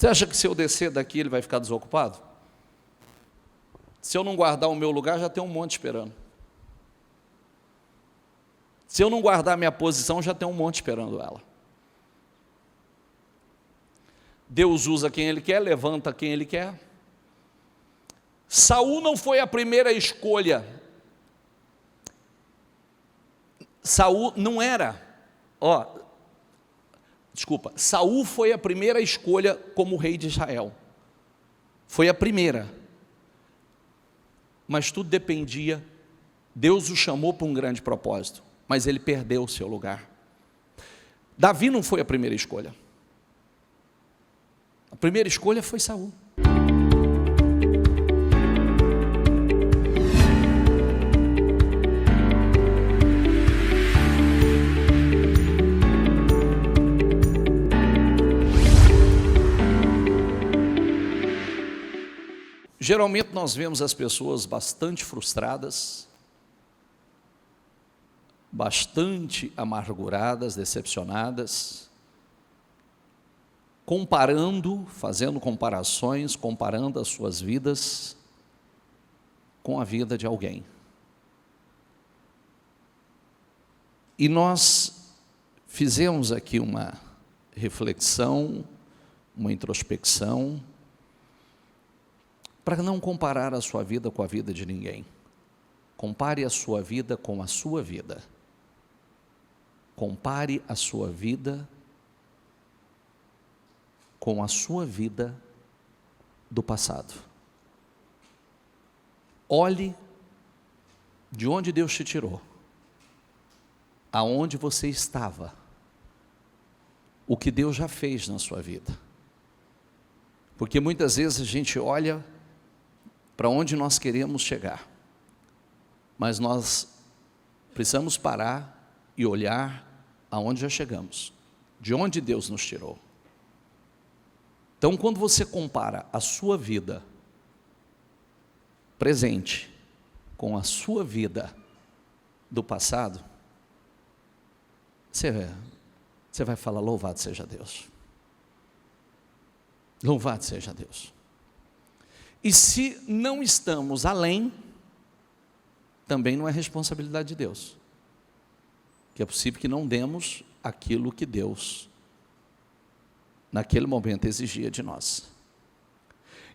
Você acha que se eu descer daqui ele vai ficar desocupado? Se eu não guardar o meu lugar, já tem um monte esperando. Se eu não guardar a minha posição, já tem um monte esperando ela. Deus usa quem Ele quer, levanta quem Ele quer. Saul não foi a primeira escolha. Saul não era, Saul foi a primeira escolha como rei de Israel. Foi a primeira. Mas tudo dependia, Deus o chamou para um grande propósito, mas ele perdeu o seu lugar. Davi não foi a primeira escolha. A primeira escolha foi Saul. Geralmente nós vemos as pessoas bastante frustradas, bastante amarguradas, decepcionadas, fazendo comparações, comparando as suas vidas com a vida de alguém. E nós fizemos aqui uma reflexão, uma introspecção, para não comparar a sua vida com a vida de ninguém. Compare a sua vida com a sua vida. Compare a sua vida com a sua vida do passado. Olhe de onde Deus te tirou, aonde você estava, o que Deus já fez na sua vida. Porque muitas vezes a gente olha para onde nós queremos chegar, mas nós precisamos parar e olhar aonde já chegamos, de onde Deus nos tirou. Então, quando você compara a sua vida presente com a sua vida do passado, você vai falar: louvado seja Deus. Louvado seja Deus. E se não estamos além, também não é responsabilidade de Deus. Que é possível que não demos aquilo que Deus, naquele momento, exigia de nós.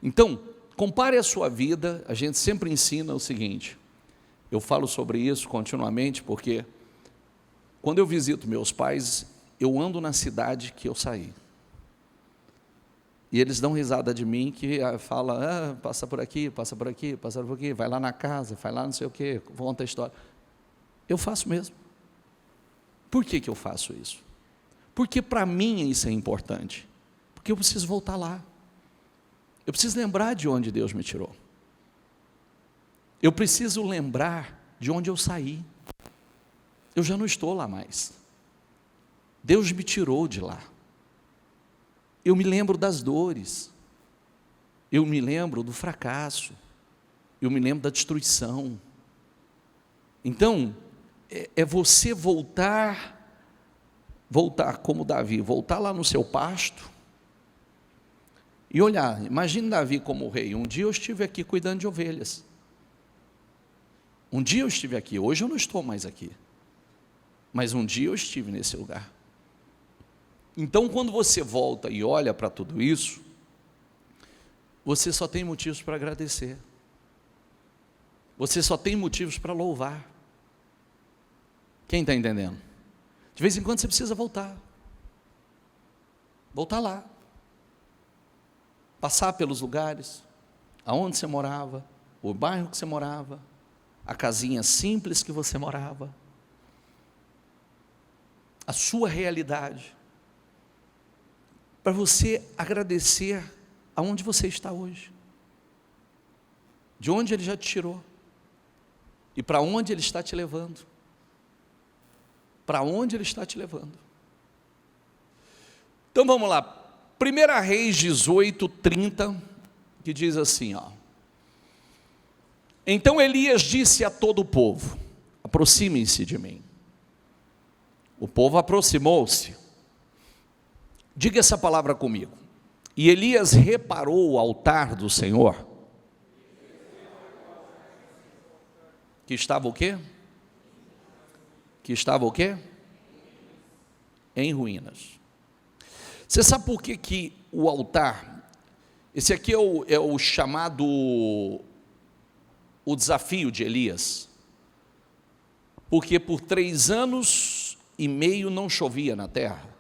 Então, compare a sua vida. A gente sempre ensina o seguinte, eu falo sobre isso continuamente, porque quando eu visito meus pais, eu ando na cidade que eu saí. E eles dão risada de mim, que fala, passa por aqui, passa por aqui, passa por aqui, vai lá na casa, vai lá não sei o quê, conta a história. Eu faço mesmo. Por que eu faço isso? Porque para mim isso é importante. Porque eu preciso voltar lá. Eu preciso lembrar de onde Deus me tirou. Eu preciso lembrar de onde eu saí. Eu já não estou lá mais. Deus me tirou de lá. Eu me lembro das dores, eu me lembro do fracasso, eu me lembro da destruição. Então, é você voltar como Davi, voltar lá no seu pasto e olhar. Imagine Davi como rei. Um dia eu estive aqui cuidando de ovelhas. Um dia eu estive aqui, hoje eu não estou mais aqui. Mas um dia eu estive nesse lugar. Então, quando você volta e olha para tudo isso, você só tem motivos para agradecer. Você só tem motivos para louvar. Quem está entendendo? De vez em quando você precisa voltar. Voltar lá. Passar pelos lugares, aonde você morava, o bairro que você morava, a casinha simples que você morava, a sua realidade, para você agradecer aonde você está hoje, de onde Ele já te tirou, e para onde Ele está te levando, para onde Ele está te levando. Então vamos lá, 1 Reis 18:30, que diz assim, então Elias disse a todo o povo, aproximem-se de mim. O povo aproximou-se. Diga essa palavra comigo, E Elias reparou o altar do Senhor, que estava o quê? Que estava o quê? Em ruínas. Você sabe por que que o altar, esse aqui é o chamado, o desafio de Elias, porque por 3 anos e meio não chovia na terra,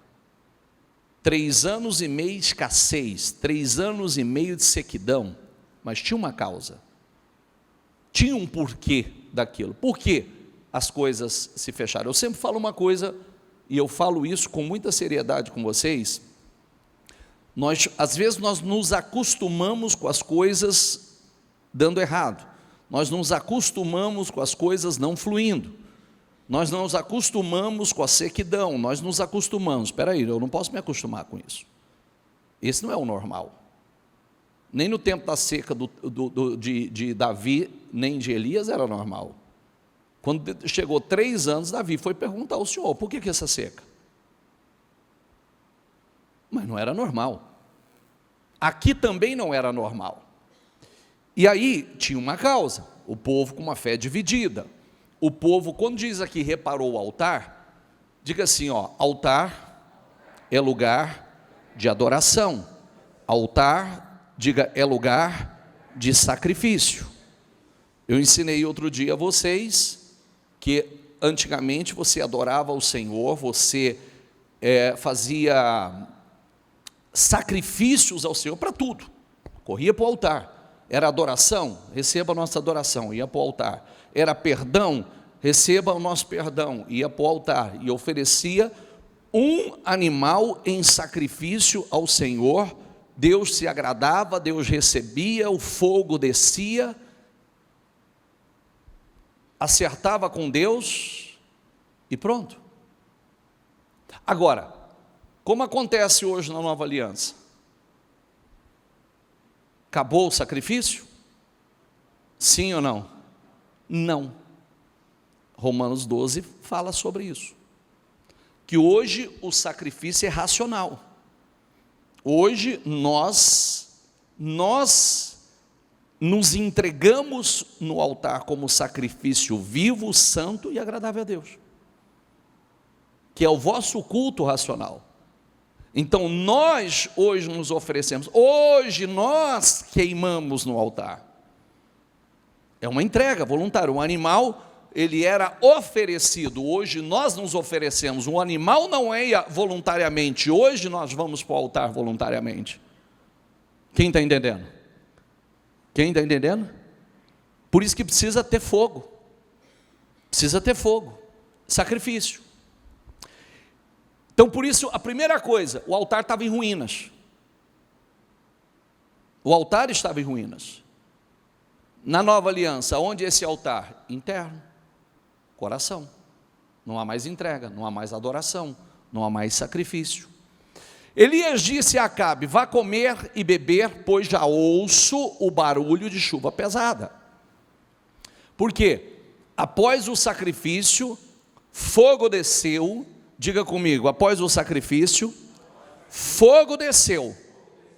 3 anos e meio de escassez, 3 anos e meio de sequidão, mas tinha uma causa, tinha um porquê daquilo. Por que as coisas se fecharam? Eu sempre falo uma coisa, e eu falo isso com muita seriedade com vocês. Às vezes nós nos acostumamos com as coisas dando errado, nós nos acostumamos com as coisas não fluindo, nós nos acostumamos com a sequidão, nós nos acostumamos. Espera aí, eu não posso me acostumar com isso. Esse não é o normal. Nem no tempo da seca de Davi, nem de Elias era normal. Quando chegou 3 anos, Davi foi perguntar ao Senhor, por que essa seca? Mas não era normal. Aqui também não era normal. E aí tinha uma causa, o povo com uma fé dividida. O povo, quando diz aqui reparou o altar, diga assim, altar é lugar de adoração. Altar, diga, é lugar de sacrifício. Eu ensinei outro dia a vocês que antigamente você adorava o Senhor, você fazia sacrifícios ao Senhor para tudo, corria para o altar. Era adoração, receba a nossa adoração, ia para o altar. Era perdão, receba o nosso perdão, ia para o altar. E oferecia um animal em sacrifício ao Senhor. Deus se agradava, Deus recebia, o fogo descia, acertava com Deus e pronto. Agora, como acontece hoje na Nova Aliança? Acabou o sacrifício? Sim ou não? Não. Romanos 12 fala sobre isso. Que hoje o sacrifício é racional. Hoje nós nos entregamos no altar como sacrifício vivo, santo e agradável a Deus, que é o vosso culto racional. Então nós hoje nos oferecemos, hoje nós queimamos no altar. É uma entrega voluntária. O animal, ele era oferecido, hoje nós nos oferecemos. O animal não é voluntariamente, hoje nós vamos para o altar voluntariamente. Quem está entendendo? Quem está entendendo? Por isso que precisa ter fogo, sacrifício. Então por isso, a primeira coisa, o altar estava em ruínas. O altar estava em ruínas. Na Nova Aliança, onde é esse altar? Interno, coração. Não há mais entrega, não há mais adoração, não há mais sacrifício. Elias disse a Acabe, vá comer e beber, pois já ouço o barulho de chuva pesada. Por quê? Após o sacrifício, fogo desceu. Diga comigo, após o sacrifício, fogo desceu.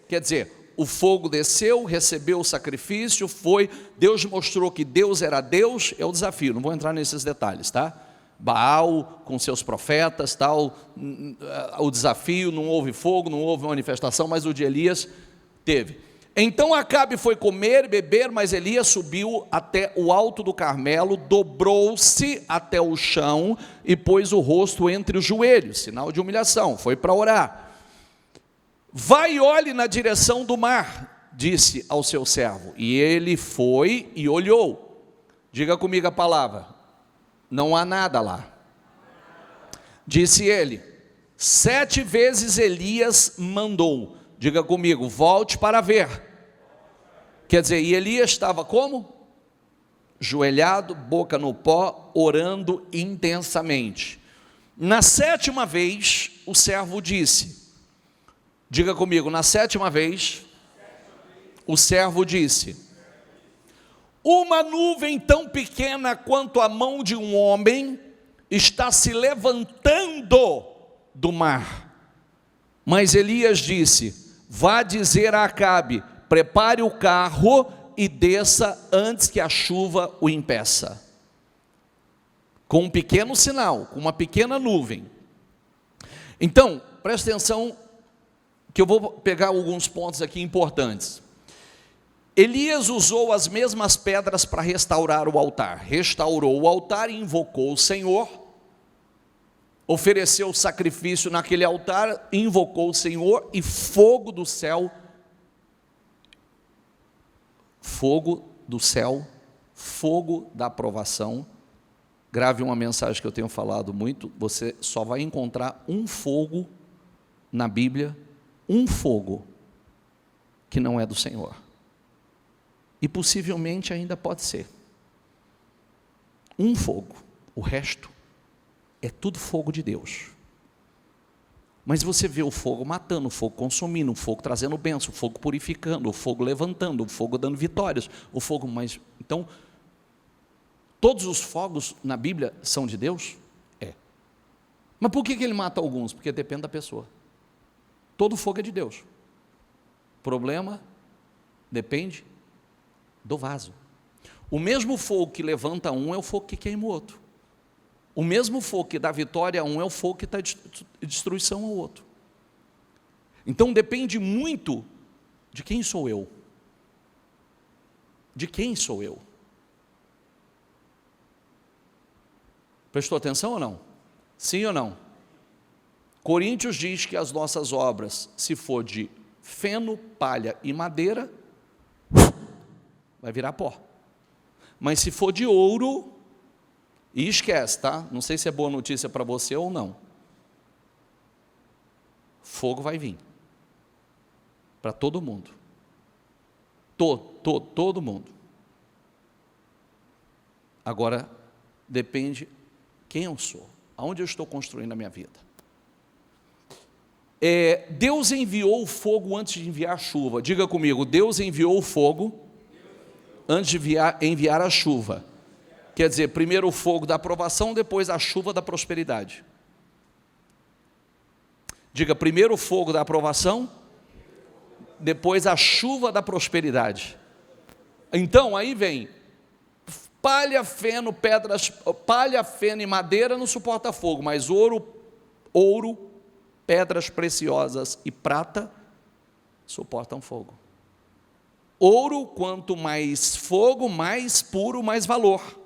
Quer dizer, o fogo desceu, recebeu o sacrifício, Deus mostrou que Deus era Deus, é o desafio, não vou entrar nesses detalhes, tá? Baal com seus profetas, tal, o desafio, não houve fogo, não houve manifestação, mas o de Elias teve. Então Acabe foi comer e beber, mas Elias subiu até o alto do Carmelo, dobrou-se até o chão e pôs o rosto entre os joelhos, sinal de humilhação, foi para orar. Vai e olhe na direção do mar, disse ao seu servo, e ele foi e olhou. Diga comigo a palavra, não há nada lá. Disse ele, 7 vezes Elias mandou. Diga comigo, volte para ver. Quer dizer, e Elias estava como? Joelhado, boca no pó, orando intensamente. Na 7ª vez, o servo disse, diga comigo, na 7ª vez, o servo disse, uma nuvem tão pequena quanto a mão de um homem está se levantando do mar. Mas Elias disse, vá dizer a Acabe, prepare o carro e desça antes que a chuva o impeça. Com um pequeno sinal, com uma pequena nuvem. Então, preste atenção, que eu vou pegar alguns pontos aqui importantes. Elias usou as mesmas pedras para restaurar o altar. Restaurou o altar e invocou o Senhor. Ofereceu sacrifício naquele altar, invocou o Senhor, e fogo do céu, fogo da aprovação. Grave uma mensagem que eu tenho falado muito: você só vai encontrar um fogo na Bíblia, um fogo que não é do Senhor. E possivelmente ainda pode ser. Um fogo, o resto é tudo fogo de Deus. Mas você vê o fogo matando, o fogo consumindo, o fogo trazendo bênção, o fogo purificando, o fogo levantando, o fogo dando vitórias, o fogo mais... Então, todos os fogos na Bíblia são de Deus? É. Mas por que ele mata alguns? Porque depende da pessoa. Todo fogo é de Deus. O problema depende do vaso. O mesmo fogo que levanta um é o fogo que queima o outro. O mesmo fogo que dá vitória a um é o fogo que dá destruição ao outro. Então depende muito de quem sou eu. De quem sou eu? Prestou atenção ou não? Sim ou não? Coríntios diz que as nossas obras, se for de feno, palha e madeira, vai virar pó. Mas se for de ouro, e esquece, tá? Não sei se é boa notícia para você ou não. Fogo vai vir. Para todo mundo. Todo mundo. Agora, depende quem eu sou, aonde eu estou construindo a minha vida. Deus enviou o fogo antes de enviar a chuva. Diga comigo, Deus enviou o fogo antes de enviar a chuva. Quer dizer, primeiro o fogo da aprovação, depois a chuva da prosperidade. Diga, primeiro o fogo da aprovação, depois a chuva da prosperidade. Então, aí vem, palha, feno, e madeira não suporta fogo, mas ouro, pedras preciosas e prata suportam fogo. Ouro, quanto mais fogo, mais puro, mais valor.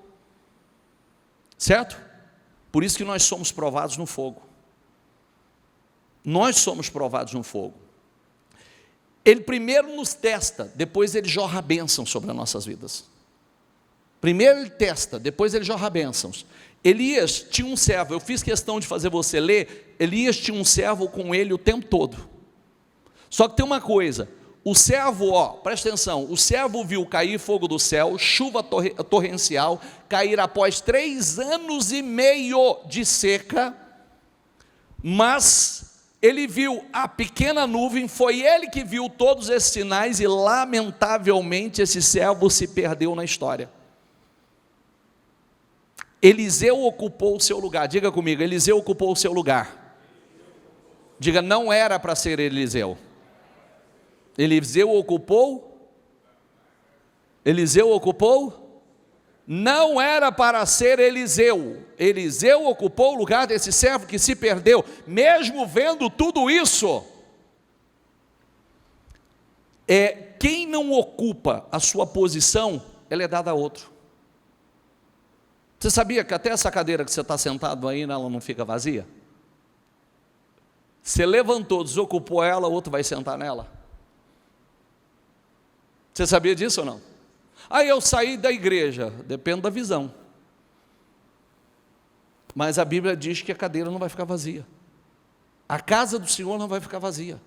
Certo? Por isso que nós somos provados no fogo. Nós somos provados no fogo. Ele primeiro nos testa, depois ele jorra bênçãos sobre as nossas vidas. Primeiro ele testa, depois ele jorra bênçãos. Elias tinha um servo, eu fiz questão de fazer você ler. Elias tinha um servo com ele o tempo todo. Só que tem uma coisa, o servo, presta atenção, o servo viu cair fogo do céu, chuva torrencial, cair após 3 anos e meio de seca, mas ele viu a pequena nuvem, foi ele que viu todos esses sinais e lamentavelmente esse servo se perdeu na história. Eliseu ocupou o seu lugar, diga comigo, Eliseu ocupou o seu lugar. Diga, não era para ser Eliseu. Eliseu ocupou? Não era para ser Eliseu. Eliseu ocupou o lugar desse servo que se perdeu, mesmo vendo tudo isso. Quem não ocupa a sua posição, ela é dada a outro. Você sabia que até essa cadeira que você está sentado aí, ela não fica vazia? Você levantou, desocupou ela, outro vai sentar nela. Você sabia disso ou não? Aí eu saí da igreja, depende da visão. Mas a Bíblia diz que a cadeira não vai ficar vazia. A casa do Senhor não vai ficar vazia.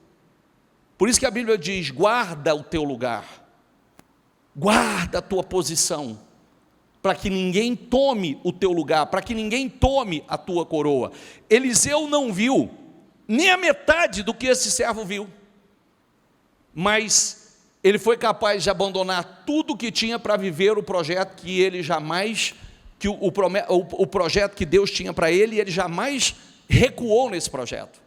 Por isso que a Bíblia diz, guarda o teu lugar. Guarda a tua posição. Para que ninguém tome o teu lugar, para que ninguém tome a tua coroa. Eliseu não viu nem a metade do que esse servo viu. Mas ele foi capaz de abandonar tudo que tinha para viver o projeto que ele jamais, o projeto que Deus tinha para ele, e ele jamais recuou nesse projeto.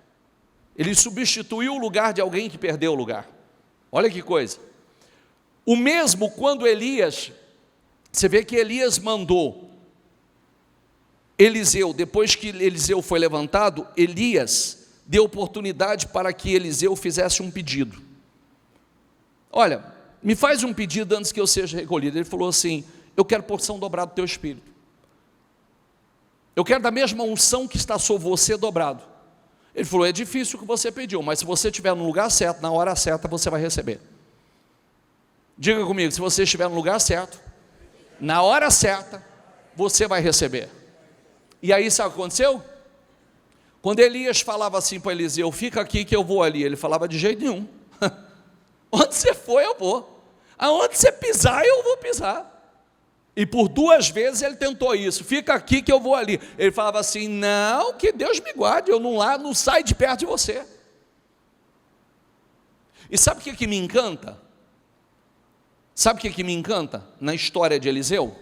Ele substituiu o lugar de alguém que perdeu o lugar. Olha que coisa. O mesmo quando Elias, você vê que Elias mandou Eliseu, depois que Eliseu foi levantado, Elias deu oportunidade para que Eliseu fizesse um pedido. Olha, me faz um pedido antes que eu seja recolhido. Ele falou assim: eu quero porção dobrada do teu espírito. Eu quero da mesma unção que está sobre você dobrado. Ele falou: é difícil o que você pediu, mas se você estiver no lugar certo, na hora certa, você vai receber. Diga comigo, se você estiver no lugar certo, na hora certa, você vai receber. E aí sabe o que aconteceu? Quando Elias falava assim para Eliseu: fica aqui que eu vou ali, ele falava: de jeito nenhum. Onde você for eu vou, aonde você pisar eu vou pisar. E por 2 vezes ele tentou isso: fica aqui que eu vou ali. Ele falava assim: não, que Deus me guarde, eu não saio de perto de você. E sabe o que me encanta? Sabe o que me encanta na história de Eliseu?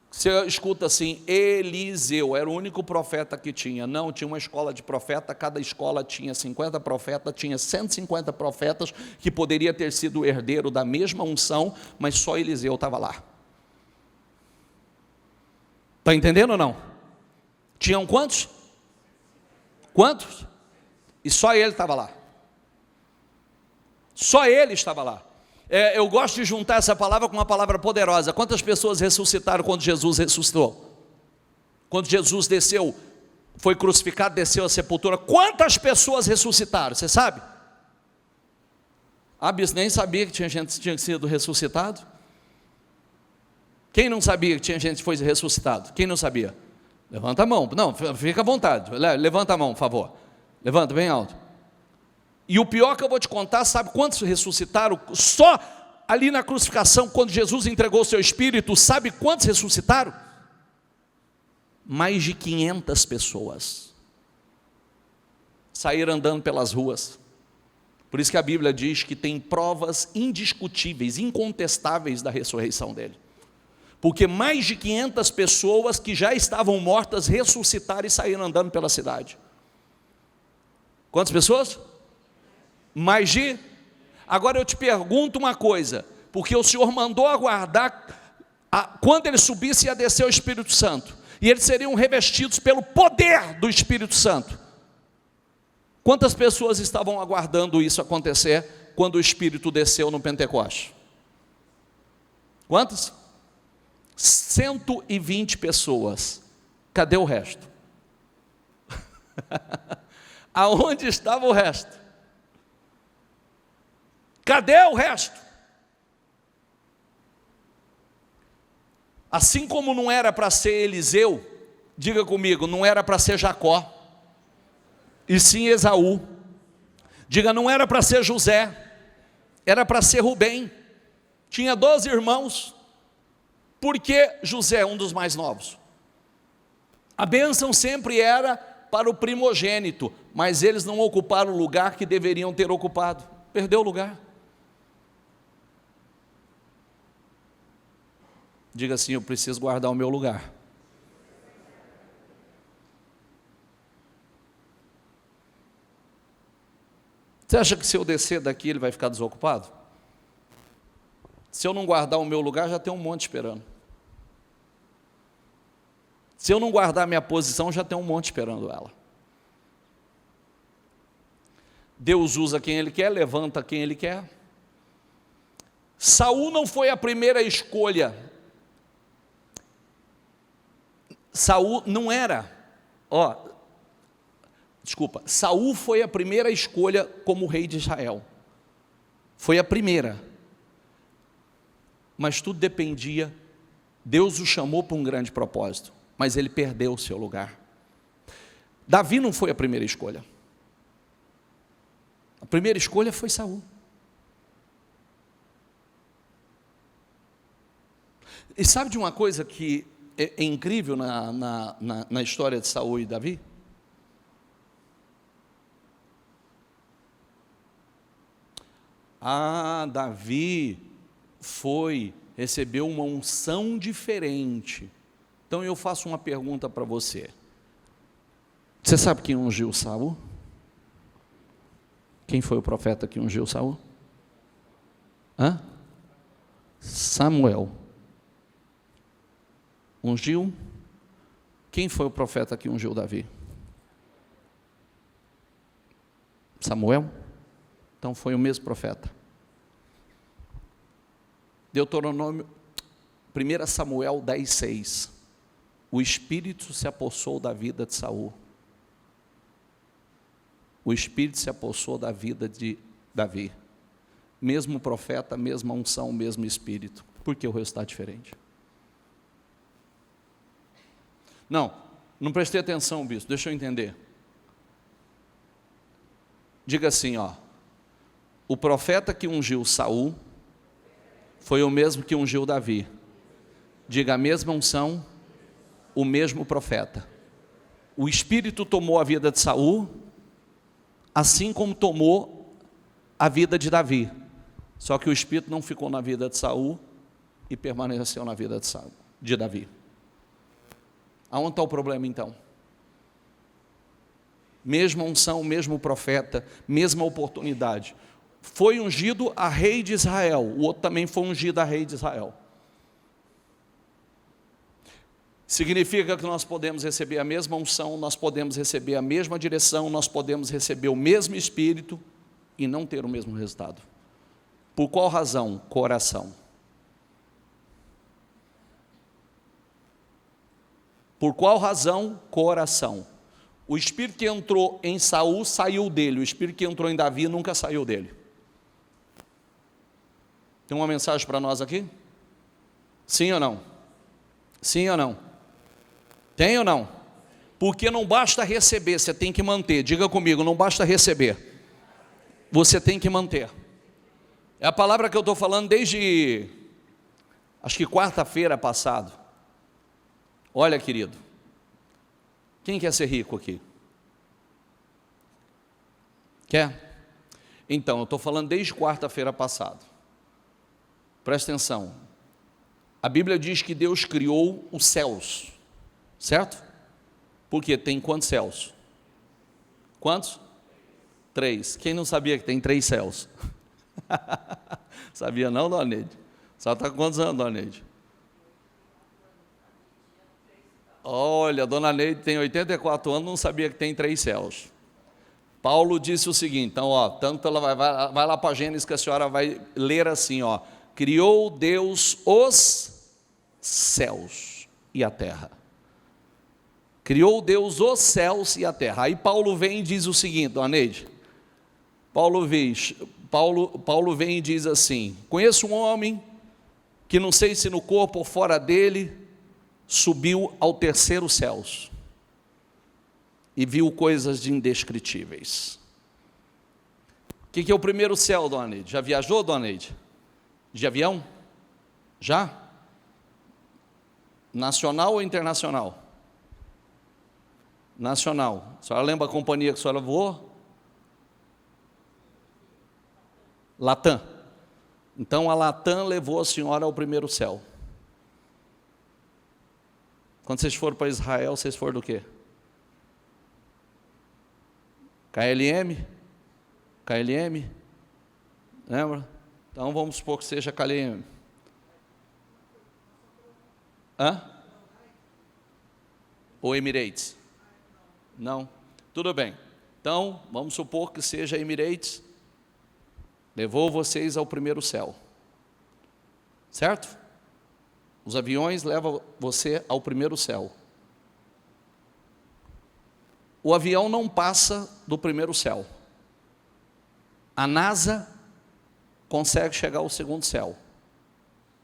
Você escuta assim: Eliseu era o único profeta que tinha. Não, tinha uma escola de profeta, cada escola tinha 50 profetas, tinha 150 profetas que poderia ter sido o herdeiro da mesma unção, mas só Eliseu estava lá. Está entendendo ou não? Tinham quantos? Quantos? E só ele estava lá. Só ele estava lá. Eu gosto de juntar essa palavra com uma palavra poderosa. Quantas pessoas ressuscitaram quando Jesus ressuscitou? Quando Jesus desceu, foi crucificado, desceu à sepultura, quantas pessoas ressuscitaram? Você sabe? Abis nem sabia que tinha gente que tinha sido ressuscitado. Quem não sabia que tinha gente que foi ressuscitado? Quem não sabia? Levanta a mão. Não, fica à vontade. Levanta a mão, por favor. Levanta bem alto. E o pior que eu vou te contar, sabe quantos ressuscitaram? Só ali na crucificação, quando Jesus entregou o seu espírito, sabe quantos ressuscitaram? Mais de 500 pessoas saíram andando pelas ruas. Por isso que a Bíblia diz que tem provas indiscutíveis, incontestáveis da ressurreição dele. Porque mais de 500 pessoas que já estavam mortas ressuscitaram e saíram andando pela cidade. Quantas pessoas? Mais de? Agora eu te pergunto uma coisa, porque o Senhor mandou aguardar quando ele subisse ia descer o Espírito Santo, e eles seriam revestidos pelo poder do Espírito Santo. Quantas pessoas estavam aguardando isso acontecer quando o Espírito desceu no Pentecoste? Quantas? 120 pessoas. Cadê o resto? Aonde estava o resto? Cadê o resto? Assim como não era para ser Eliseu, diga comigo, não era para ser Jacó, e sim Esaú. Diga, não era para ser José, era para ser Rubem. Tinha 12 irmãos. Por que José é um dos mais novos? A bênção sempre era para o primogênito, mas eles não ocuparam o lugar que deveriam ter ocupado. Perdeu o lugar. Diga assim: eu preciso guardar o meu lugar. Você acha que se eu descer daqui ele vai ficar desocupado? Se eu não guardar o meu lugar, já tem um monte esperando. Se eu não guardar a minha posição, já tem um monte esperando ela. Deus usa quem Ele quer, levanta quem Ele quer. Saul não foi a primeira escolha. Saul não era, Saul foi a primeira escolha como rei de Israel. Foi a primeira. Mas tudo dependia, Deus o chamou para um grande propósito, mas ele perdeu o seu lugar. Davi não foi a primeira escolha. A primeira escolha foi Saul. E sabe de uma coisa que é incrível na história de Saul e Davi? Davi recebeu uma unção diferente. Então eu faço uma pergunta para você. Você sabe quem ungiu Saul? Quem foi o profeta que ungiu Saul? Samuel. Ungiu. Quem foi o profeta que ungiu Davi? Samuel. Então foi o mesmo profeta. Deuteronômio, 1 Samuel 10:6. O Espírito se apossou da vida de Saul. O Espírito se apossou da vida de Davi. Mesmo profeta, mesma unção, mesmo Espírito. Por que o resultado é diferente? Não prestei atenção, bispo, deixa eu entender. Diga assim, o profeta que ungiu Saul foi o mesmo que ungiu Davi. Diga, a mesma unção, o mesmo profeta. O Espírito tomou a vida de Saul, assim como tomou a vida de Davi. Só que o Espírito não ficou na vida de Saul e permaneceu na vida de Davi. Aonde está o problema então? Mesma unção, mesmo profeta, mesma oportunidade. Foi ungido a rei de Israel, o outro também foi ungido a rei de Israel. Significa que nós podemos receber a mesma unção, nós podemos receber a mesma direção, nós podemos receber o mesmo Espírito e não ter o mesmo resultado. Por qual razão? Coração. Por qual razão? Coração. O Espírito que entrou em Saul saiu dele, o Espírito que entrou em Davi nunca saiu dele. Tem uma mensagem para nós aqui? Sim ou não? Sim ou não? Tem ou não? Porque não basta receber, você tem que manter. Diga comigo, não basta receber, você tem que manter. É a palavra que eu estou falando desde, acho que quarta-feira passada. Olha, querido, quem quer ser rico aqui? Quer? Então, eu estou falando desde quarta-feira passada. Presta atenção. A Bíblia diz que Deus criou os céus, certo? Porque tem quantos céus? Quantos? 3. Quem não sabia que tem 3 céus? Sabia não, dona Neide? Só está com quantos anos, dona Neide? Olha, dona Neide tem 84 anos, não sabia que tem 3 céus. Paulo disse o seguinte, então, tanto ela vai lá para Gênesis que a senhora vai ler assim, criou Deus os céus e a terra. Criou Deus os céus e a terra. Aí Paulo vem e diz o seguinte, dona Neide, Paulo vem e diz assim, conheço um homem que não sei se no corpo ou fora dele, subiu ao 3º céu e viu coisas indescritíveis. O que é o 1º céu, dona Neide? Já viajou, dona Neide? De avião? Já? Nacional ou internacional? Nacional. A senhora lembra a companhia que a senhora voou? Latam. Então a Latam levou a senhora ao 1º céu. Quando vocês foram para Israel, vocês foram do quê? KLM? KLM? Lembra? Então vamos supor que seja KLM. Ou Emirates? Não. Tudo bem. Então, vamos supor que seja Emirates. Levou vocês ao 1º céu. Certo? Os aviões levam você ao 1º céu. O avião não passa do 1º céu. A NASA consegue chegar ao 2º céu,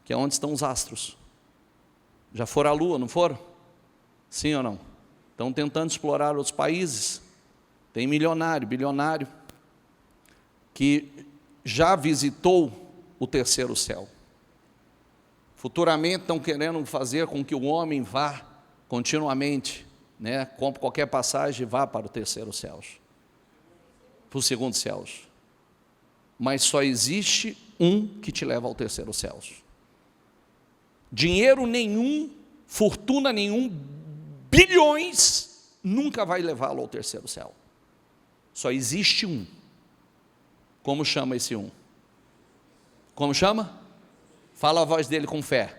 que é onde estão os astros. Já foram à Lua, não foram? Sim ou não? Estão tentando explorar outros países. Tem milionário, bilionário, que já visitou o 3º céu. Futuramente estão querendo fazer com que o homem vá continuamente, compre qualquer passagem e vá para o 3º céu, para o 2º céu. Mas só existe um que te leva ao 3º céu. Dinheiro nenhum, fortuna nenhum, bilhões, nunca vai levá-lo ao 3º céu. Só existe um. Como chama esse um? Como chama? Fala a voz dele com fé.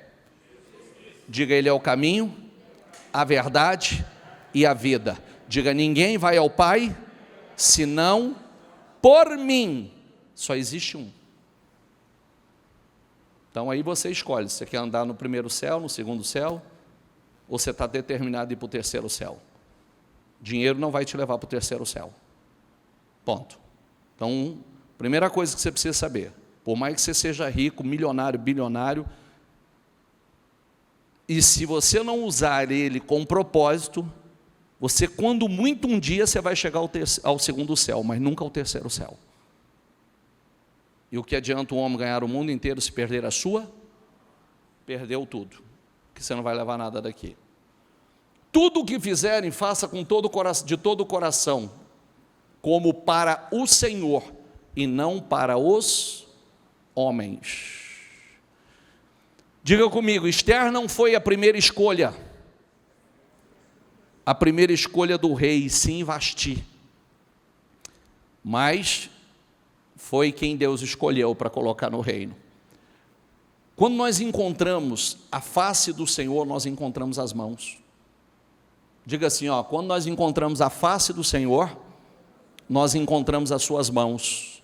Diga, ele é o caminho, a verdade e a vida. Diga, ninguém vai ao Pai senão por mim. Só existe um. Então aí você escolhe, se você quer andar no primeiro céu, no segundo céu, ou você está determinado a ir para o terceiro céu. Dinheiro não vai te levar para o terceiro céu. Ponto. Então, primeira coisa que você precisa saber, por mais que você seja rico, milionário, bilionário, e se você não usar ele com propósito, você, quando muito, um dia você vai chegar ao segundo céu, mas nunca ao terceiro céu. E o que adianta o homem ganhar o mundo inteiro se perder a sua? Perdeu tudo, que você não vai levar nada daqui. Tudo o que fizerem, faça com de todo o coração, como para o Senhor, e não para os homens. Diga comigo, Esther não foi a primeira escolha. A primeira escolha do rei, sim, Vasti. Mas foi quem Deus escolheu para colocar no reino. Quando nós encontramos a face do Senhor, nós encontramos as mãos. Diga assim, ó, quando nós encontramos a face do Senhor, nós encontramos as suas mãos.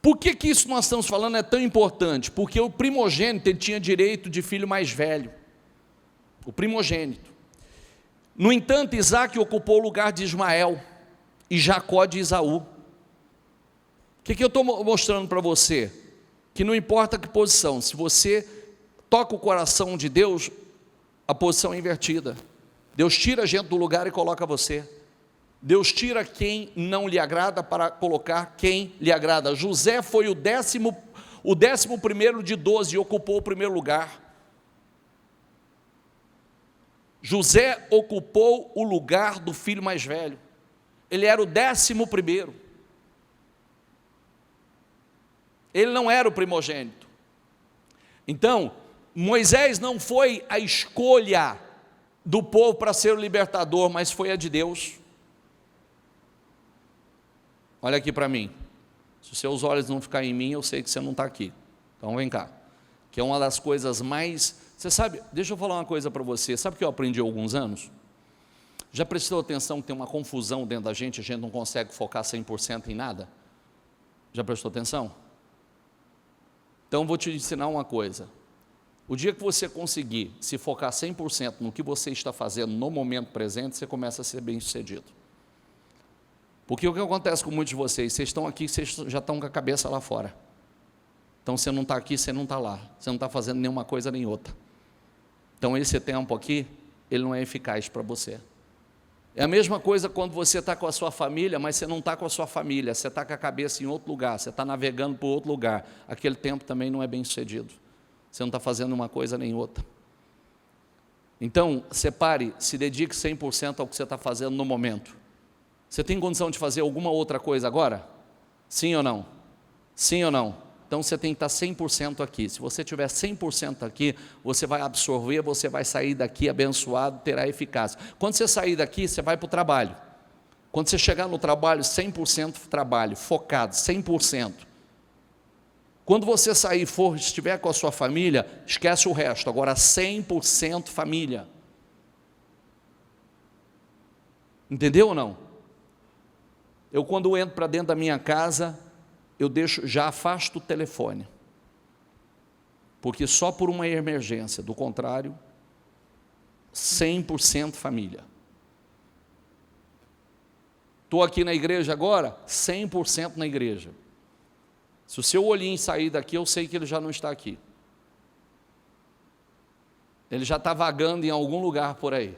Por que isso nós estamos falando é tão importante? Porque o primogênito, ele tinha direito de filho mais velho. O primogênito. No entanto, Isaac ocupou o lugar de Ismael e Jacó de Esaú. O que eu estou mostrando para você? Que não importa que posição, se você toca o coração de Deus, a posição é invertida. Deus tira a gente do lugar e coloca você. Deus tira quem não lhe agrada para colocar quem lhe agrada. José foi o 11º de 12 e ocupou o primeiro lugar. José ocupou o lugar do filho mais velho. Ele era o 11º. Ele não era o primogênito. Então, Moisés não foi a escolha do povo para ser o libertador, mas foi a de Deus. Olha aqui para mim. Se os seus olhos não ficarem em mim, eu sei que você não está aqui. Então vem cá. Que é uma das coisas mais... Você sabe, deixa eu falar uma coisa para você. Sabe o que eu aprendi há alguns anos? Já prestou atenção que tem uma confusão dentro da gente, a gente não consegue focar 100% em nada? Já prestou atenção? Então vou te ensinar uma coisa. O dia que você conseguir se focar 100% no que você está fazendo no momento presente, você começa a ser bem sucedido. Porque o que acontece com muitos de vocês? Vocês estão aqui, vocês já estão com a cabeça lá fora. Então você não está aqui, você não está lá. Você não está fazendo nenhuma coisa nem outra. Então esse tempo aqui, ele não é eficaz para você. É a mesma coisa quando você está com a sua família, mas você não está com a sua família, você está com a cabeça em outro lugar, você está navegando por outro lugar. Aquele tempo também não é bem sucedido. Você não está fazendo uma coisa nem outra. Então, separe, se dedique 100% ao que você está fazendo no momento. Você tem condição de fazer alguma outra coisa agora? Sim ou não? Sim ou não? Então você tem que estar 100% aqui. Se você tiver 100% aqui, você vai absorver, você vai sair daqui abençoado, terá eficácia. Quando você sair daqui, você vai para o trabalho. Quando você chegar no trabalho, 100% trabalho, focado, 100%. Quando você sair, estiver com a sua família, esquece o resto. Agora 100% família. Entendeu ou não? Eu, quando entro para dentro da minha casa, eu já afasto o telefone, porque só por uma emergência, do contrário, 100% família. Estou aqui na igreja agora, 100% na igreja. Se o seu olhinho sair daqui, eu sei que ele já não está aqui. Ele já está vagando em algum lugar por aí.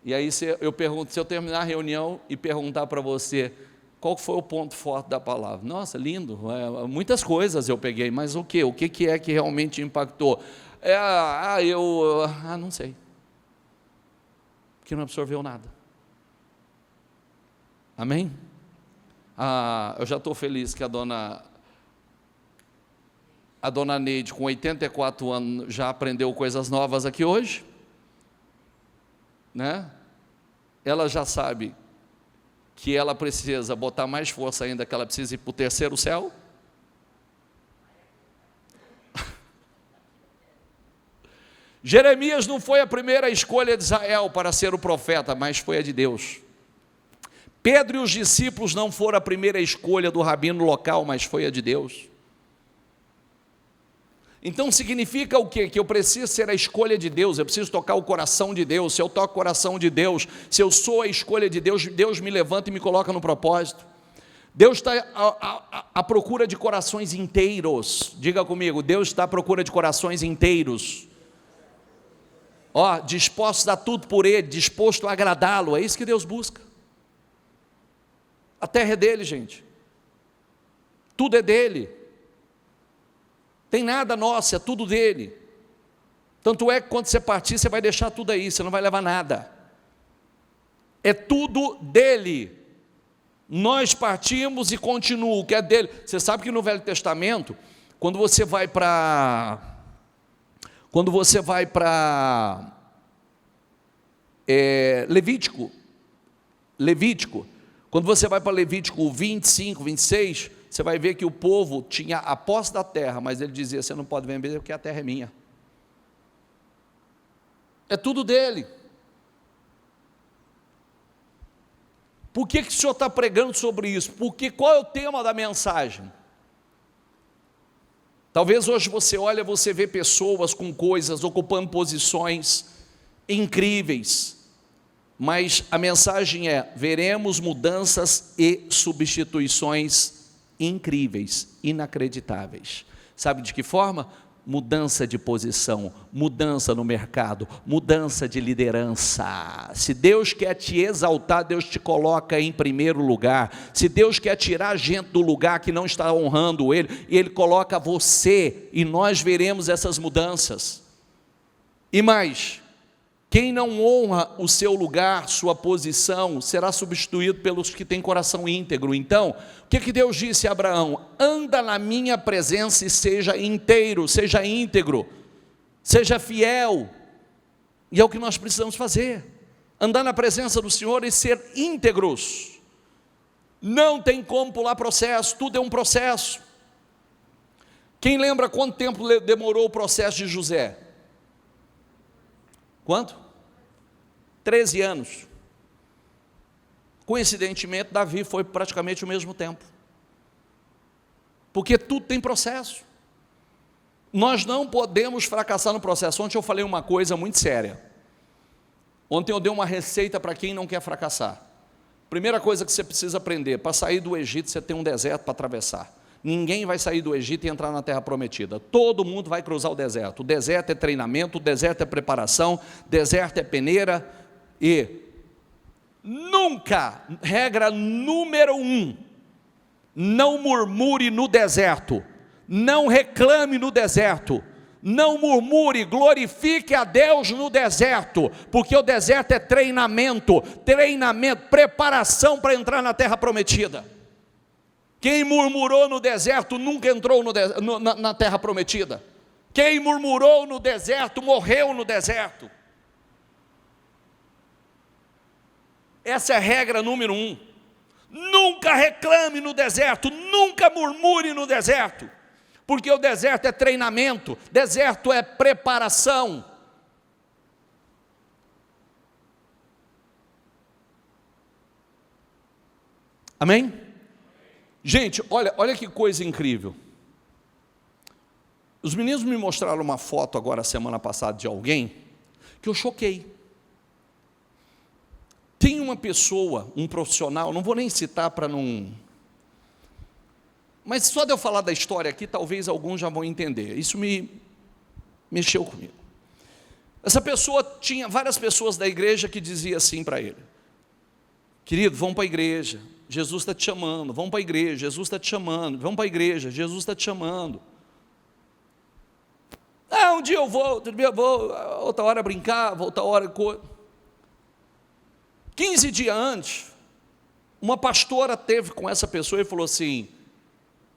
E aí eu pergunto, se eu terminar a reunião e perguntar para você, qual foi o ponto forte da palavra? Nossa, lindo, muitas coisas eu peguei, mas o quê? O que é que realmente impactou? Não sei. Porque não absorveu nada. Amém? Eu já estou feliz que a dona Neide, com 84 anos, já aprendeu coisas novas aqui hoje, né? Ela já sabe que ela precisa botar mais força ainda, que ela precisa ir para o terceiro céu? Jeremias não foi a primeira escolha de Israel para ser o profeta, mas foi a de Deus. Pedro e os discípulos não foram a primeira escolha do rabino local, mas foi a de Deus. Então significa o quê? Que eu preciso ser a escolha de Deus, eu preciso tocar o coração de Deus. Se eu toco o coração de Deus, se eu sou a escolha de Deus, Deus me levanta e me coloca no propósito. Deus está à procura de corações inteiros. Diga comigo, Deus está à procura de corações inteiros. Dispostos a tudo por Ele, disposto a agradá-lo. É isso que Deus busca. A terra é dele, gente. Tudo é dele. Tem nada nosso, é tudo dele. Tanto é que quando você partir, você vai deixar tudo aí, você não vai levar nada. É tudo dele. Nós partimos e continua, o que é dele. Você sabe que no Velho Testamento, quando você vai para Levítico, quando você vai para Levítico 25, 26, você vai ver que o povo tinha a posse da terra, mas ele dizia, você não pode vender porque a terra é minha. É tudo dele. Por que o senhor está pregando sobre isso? Porque qual é o tema da mensagem? Talvez hoje você olha, você vê pessoas com coisas, ocupando posições incríveis, mas a mensagem é, veremos mudanças e substituições incríveis, inacreditáveis. Sabe de que forma? Mudança de posição, mudança no mercado, mudança de liderança. Se Deus quer te exaltar, Deus te coloca em primeiro lugar. Se Deus quer tirar gente do lugar que não está honrando Ele, Ele coloca você, e nós veremos essas mudanças. E mais, quem não honra o seu lugar, sua posição, será substituído pelos que têm coração íntegro. Então, o que Deus disse a Abraão? Anda na minha presença e seja inteiro, seja íntegro, seja fiel. E é o que nós precisamos fazer, andar na presença do Senhor e ser íntegros. Não tem como pular processo, tudo é um processo. Quem lembra quanto tempo demorou o processo de José? Quanto? 13 anos. Coincidentemente, Davi foi praticamente o mesmo tempo. Porque tudo tem processo. Nós não podemos fracassar no processo. Ontem eu falei uma coisa muito séria. Ontem eu dei uma receita para quem não quer fracassar. Primeira coisa que você precisa aprender, para sair do Egito, você tem um deserto para atravessar. Ninguém vai sair do Egito e entrar na terra prometida. Todo mundo vai cruzar o deserto. O deserto é treinamento, o deserto é preparação, o deserto é peneira. E nunca, regra número 1, não murmure no deserto, não reclame no deserto, não murmure, glorifique a Deus no deserto, porque o deserto é treinamento, preparação para entrar na terra prometida. Quem murmurou no deserto nunca entrou na terra prometida. Quem murmurou no deserto morreu no deserto. Essa é a regra número 1. Nunca reclame no deserto, nunca murmure no deserto, porque o deserto é treinamento, deserto é preparação. Amém? Gente, olha que coisa incrível. Os meninos me mostraram uma foto agora, semana passada, de alguém, que eu choquei. Tem uma pessoa, um profissional, não vou nem citar para não... Mas só de eu falar da história aqui, talvez alguns já vão entender. Isso me mexeu comigo. Essa pessoa tinha várias pessoas da igreja que diziam assim para ele: querido, vamos para a igreja, Jesus está te chamando. Vamos para a igreja, Jesus está te chamando. Vamos para a igreja, Jesus está te chamando. Um dia eu vou, outro dia eu vou, outra hora brincar, outra hora... 15 dias antes, uma pastora teve com essa pessoa e falou assim: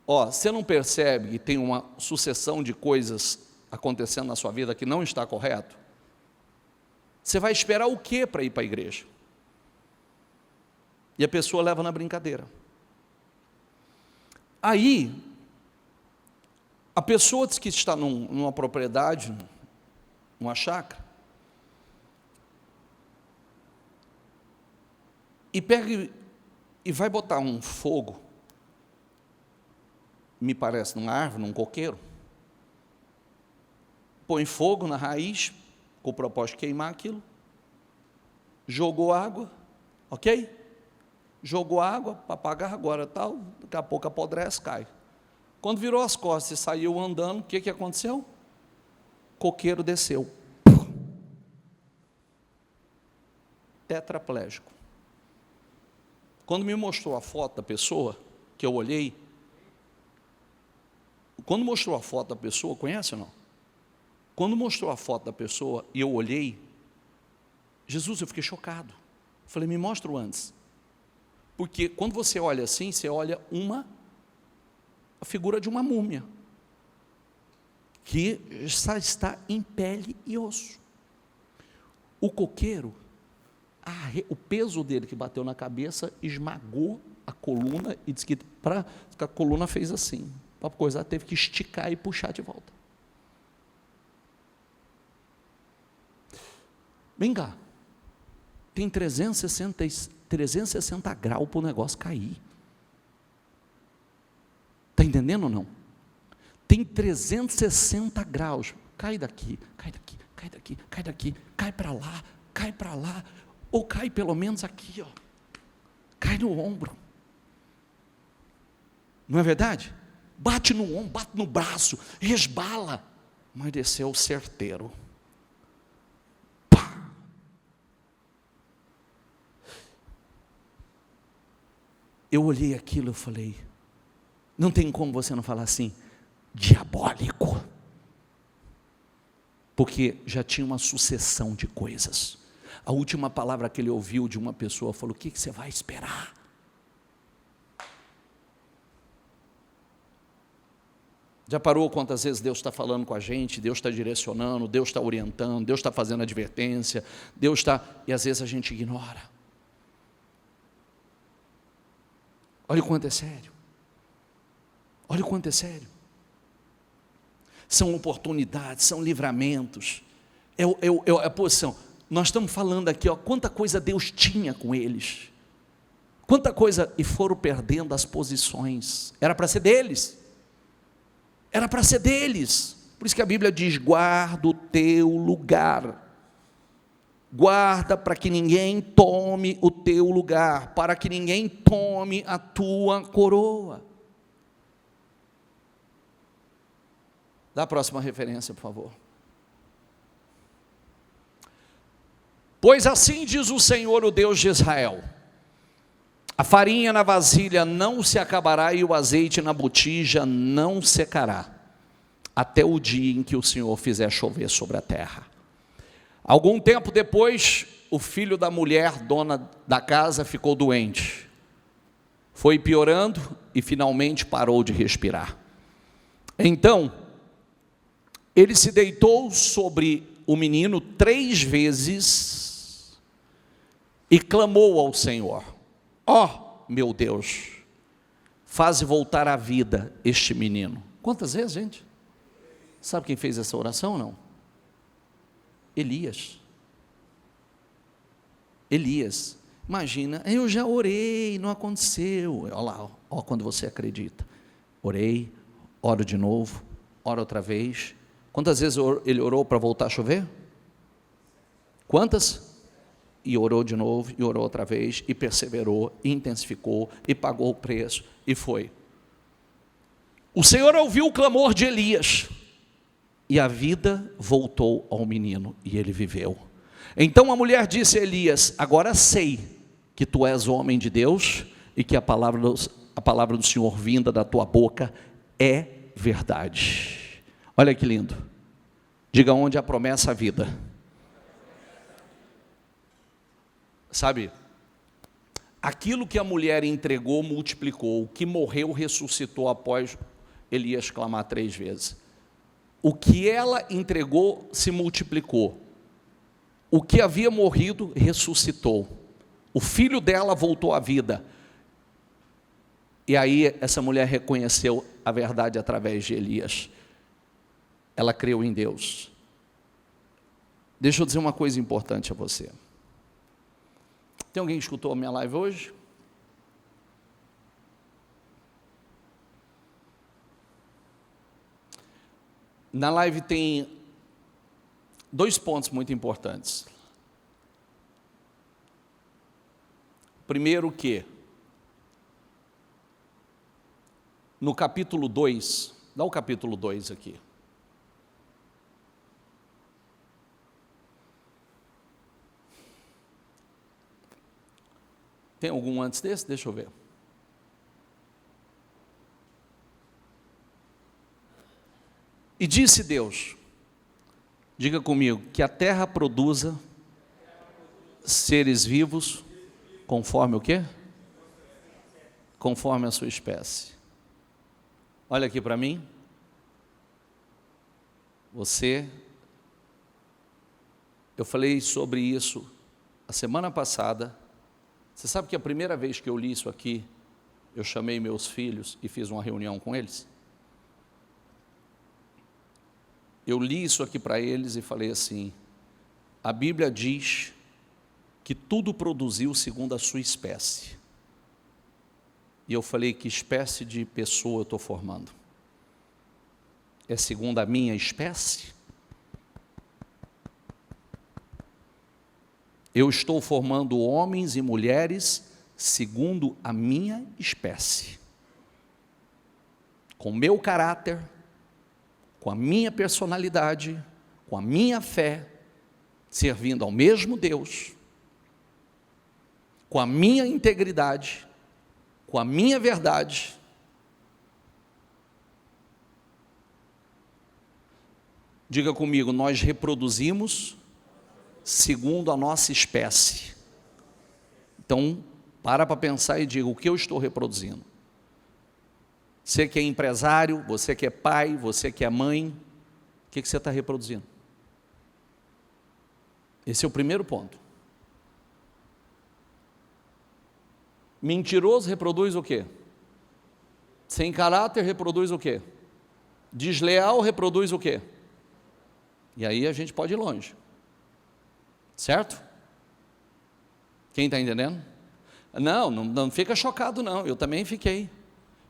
você não percebe que tem uma sucessão de coisas acontecendo na sua vida que não está correto? Você vai esperar o quê para ir para a igreja? E a pessoa leva na brincadeira. Aí, a pessoa diz que está numa propriedade, numa chácara, e pega e vai botar um fogo, me parece, numa árvore, num coqueiro, põe fogo na raiz, com o propósito de queimar aquilo, jogou água, ok? Jogou água para apagar agora, tal, daqui a pouco apodrece, cai. Quando virou as costas e saiu andando, o que aconteceu? Coqueiro desceu. Tetraplégico. Quando me mostrou a foto da pessoa, que eu olhei, quando mostrou a foto da pessoa, conhece ou não? Quando mostrou a foto da pessoa e eu olhei, Jesus, eu fiquei chocado. Falei, me mostra o antes. Porque quando você olha assim, você olha a figura de uma múmia, que está em pele e osso. O coqueiro, o peso dele que bateu na cabeça, esmagou a coluna, e disse que a coluna fez assim, para coisa, teve que esticar e puxar de volta. Vem cá, tem 360 graus para o negócio cair. Está entendendo ou não? Tem 360 graus. Cai daqui, cai daqui, cai daqui, cai daqui, cai para lá, ou cai pelo menos aqui, ó. Cai no ombro. Não é verdade? Bate no ombro, bate no braço, resbala, mas desceu certeiro. Pá! Eu olhei aquilo e falei, não tem como você não falar assim, diabólico. Porque já tinha uma sucessão de coisas. A última palavra que ele ouviu de uma pessoa falou, o que você vai esperar? Já parou quantas vezes Deus está falando com a gente, Deus está direcionando, Deus está orientando, Deus está fazendo advertência, Deus está... E às vezes a gente ignora. Olha o quanto é sério. Olha o quanto é sério. São oportunidades, são livramentos. É a posição. Nós estamos falando aqui, ó, quanta coisa Deus tinha com eles. Quanta coisa, e foram perdendo as posições. Era para ser deles. Era para ser deles. Por isso que a Bíblia diz, guarda o teu lugar. Guarda para que ninguém tome o teu lugar, para que ninguém tome a tua coroa. Dá a próxima referência, por favor. Pois assim diz o Senhor, o Deus de Israel, a farinha na vasilha não se acabará e o azeite na botija não secará, até o dia em que o Senhor fizer chover sobre a terra. Algum tempo depois, o filho da mulher, dona da casa, ficou doente. Foi piorando e finalmente parou de respirar. Então, ele se deitou sobre o menino 3 vezes e clamou ao Senhor, ó, meu Deus, faze voltar à vida este menino. Quantas vezes, gente? Sabe quem fez essa oração ou não? Elias. Imagina, eu já orei, não aconteceu. Olha lá, ó, quando você acredita. Orei, oro de novo, oro outra vez. Quantas vezes ele orou para voltar a chover? Quantas? E orou de novo, e orou outra vez, e perseverou, e intensificou, e pagou o preço, e foi. O Senhor ouviu o clamor de Elias, e a vida voltou ao menino, e ele viveu. Então a mulher disse a Elias, agora sei que tu és homem de Deus, e que a palavra do Senhor vinda da tua boca é verdade. Olha que lindo. Diga onde a promessa a vida. Sabe, aquilo que a mulher entregou, multiplicou. O que morreu, ressuscitou após Elias clamar 3 vezes. O que ela entregou, se multiplicou. O que havia morrido, ressuscitou. O filho dela voltou à vida. E aí essa mulher reconheceu a verdade através de Elias. Ela creu em Deus. Deixa eu dizer uma coisa importante a você. Tem alguém que escutou a minha live hoje? Na live tem 2 pontos muito importantes. Primeiro que, no capítulo 2, dá o capítulo 2 aqui. Tem algum antes desse? Deixa eu ver. E disse Deus, diga comigo, que a terra produza seres vivos, conforme o quê? Conforme a sua espécie. Olha aqui para mim. Eu falei sobre isso a semana passada. Você sabe que a primeira vez que eu li isso aqui, eu chamei meus filhos e fiz uma reunião com eles? Eu li isso aqui para eles e falei assim, a Bíblia diz que tudo produziu segundo a sua espécie. E eu falei, que espécie de pessoa eu estou formando? É segundo a minha espécie? Eu estou formando homens e mulheres segundo a minha espécie. Com o meu caráter, com a minha personalidade, com a minha fé, servindo ao mesmo Deus, com a minha integridade, com a minha verdade. Diga comigo, nós reproduzimos segundo a nossa espécie. Então, para pensar e diga, o que eu estou reproduzindo? Você que é empresário, você que é pai, você que é mãe, o que você está reproduzindo? Esse é o primeiro ponto. Mentiroso reproduz o quê? Sem caráter reproduz o quê? Desleal reproduz o quê? E aí a gente pode ir longe. Certo? Quem está entendendo? Não fica chocado não, eu também fiquei.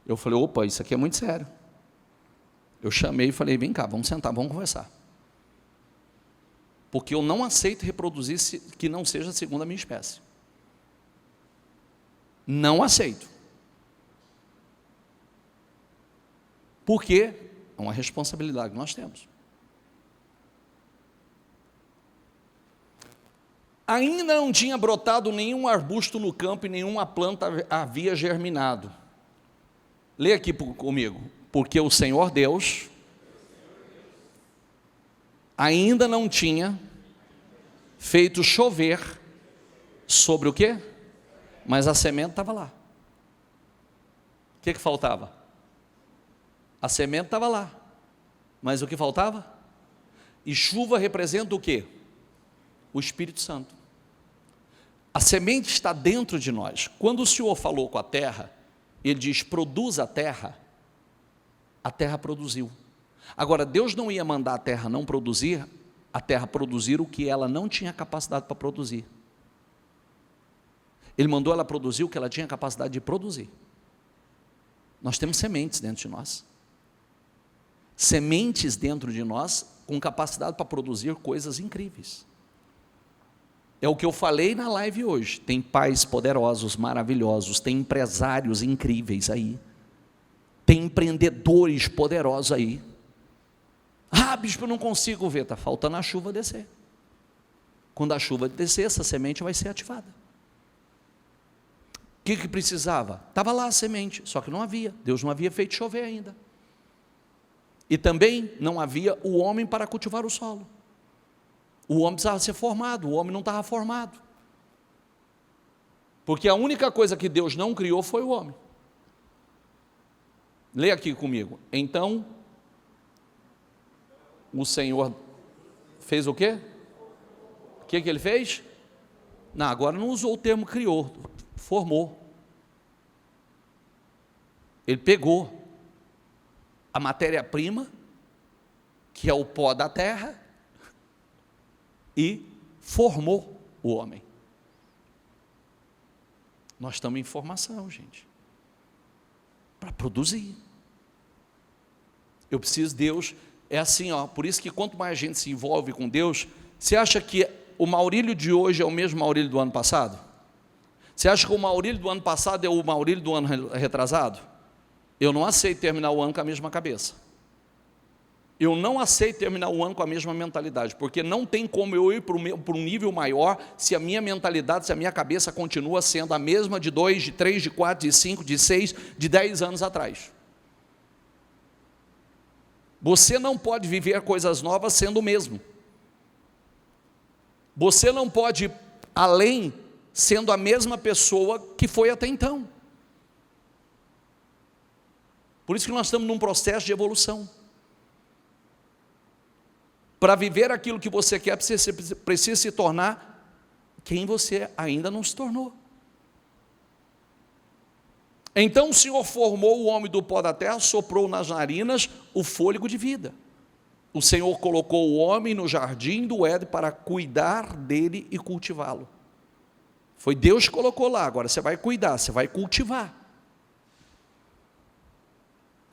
Eu falei, opa, isso aqui é muito sério. Eu chamei e falei, vem cá, vamos sentar, vamos conversar. Porque eu não aceito reproduzir que não seja segundo a minha espécie. Não aceito. Porque é uma responsabilidade que nós temos. Ainda não tinha brotado nenhum arbusto no campo e nenhuma planta havia germinado. Leia aqui comigo. Porque o Senhor Deus ainda não tinha feito chover sobre o quê? Mas a semente estava lá. O que faltava? A semente estava lá. Mas o que faltava? E chuva representa o quê? O Espírito Santo. A semente está dentro de nós. Quando o Senhor falou com a terra, Ele diz, produz a terra produziu. Agora, Deus não ia mandar a terra não produzir, a terra produzir o que ela não tinha capacidade para produzir. Ele mandou ela produzir o que ela tinha capacidade de produzir. Nós temos sementes dentro de nós. Sementes dentro de nós com capacidade para produzir coisas incríveis. É o que eu falei na live hoje. Tem pais poderosos, maravilhosos, tem empresários incríveis aí, tem empreendedores poderosos aí. Ah, bispo, eu não consigo ver, está faltando a chuva descer. Quando a chuva descer, essa semente vai ser ativada. O que precisava? Estava lá a semente, só que não havia, Deus não havia feito chover ainda. E também não havia o homem para cultivar o solo. O homem precisava ser formado, o homem não estava formado. Porque a única coisa que Deus não criou foi o homem. Leia aqui comigo. Então, o Senhor fez o quê? O que Ele fez? Não, agora não usou o termo criou, formou. Ele pegou a matéria-prima, que é o pó da terra, e formou o homem. Nós estamos em formação, gente, para produzir. Eu preciso, Deus, é assim, ó, por isso que quanto mais a gente se envolve com Deus, você acha que o Maurílio de hoje é o mesmo Maurílio do ano passado? Você acha que o Maurílio do ano passado é o Maurílio do ano retrasado? Eu não aceito terminar o ano com a mesma cabeça. Eu não aceito terminar o ano com a mesma mentalidade, porque não tem como eu ir para um nível maior se a minha mentalidade, se a minha cabeça continua sendo a mesma de 2, de 3, de 4, de 5, de 6, de 10 anos atrás. Você não pode viver coisas novas sendo o mesmo. Você não pode ir além sendo a mesma pessoa que foi até então. Por isso que nós estamos num processo de evolução. Para viver aquilo que você quer, precisa se tornar quem você ainda não se tornou. Então o Senhor formou o homem do pó da terra, soprou nas narinas o fôlego de vida. O Senhor colocou o homem no jardim do Éden para cuidar dele e cultivá-lo. Foi Deus que colocou lá, agora você vai cuidar, você vai cultivar.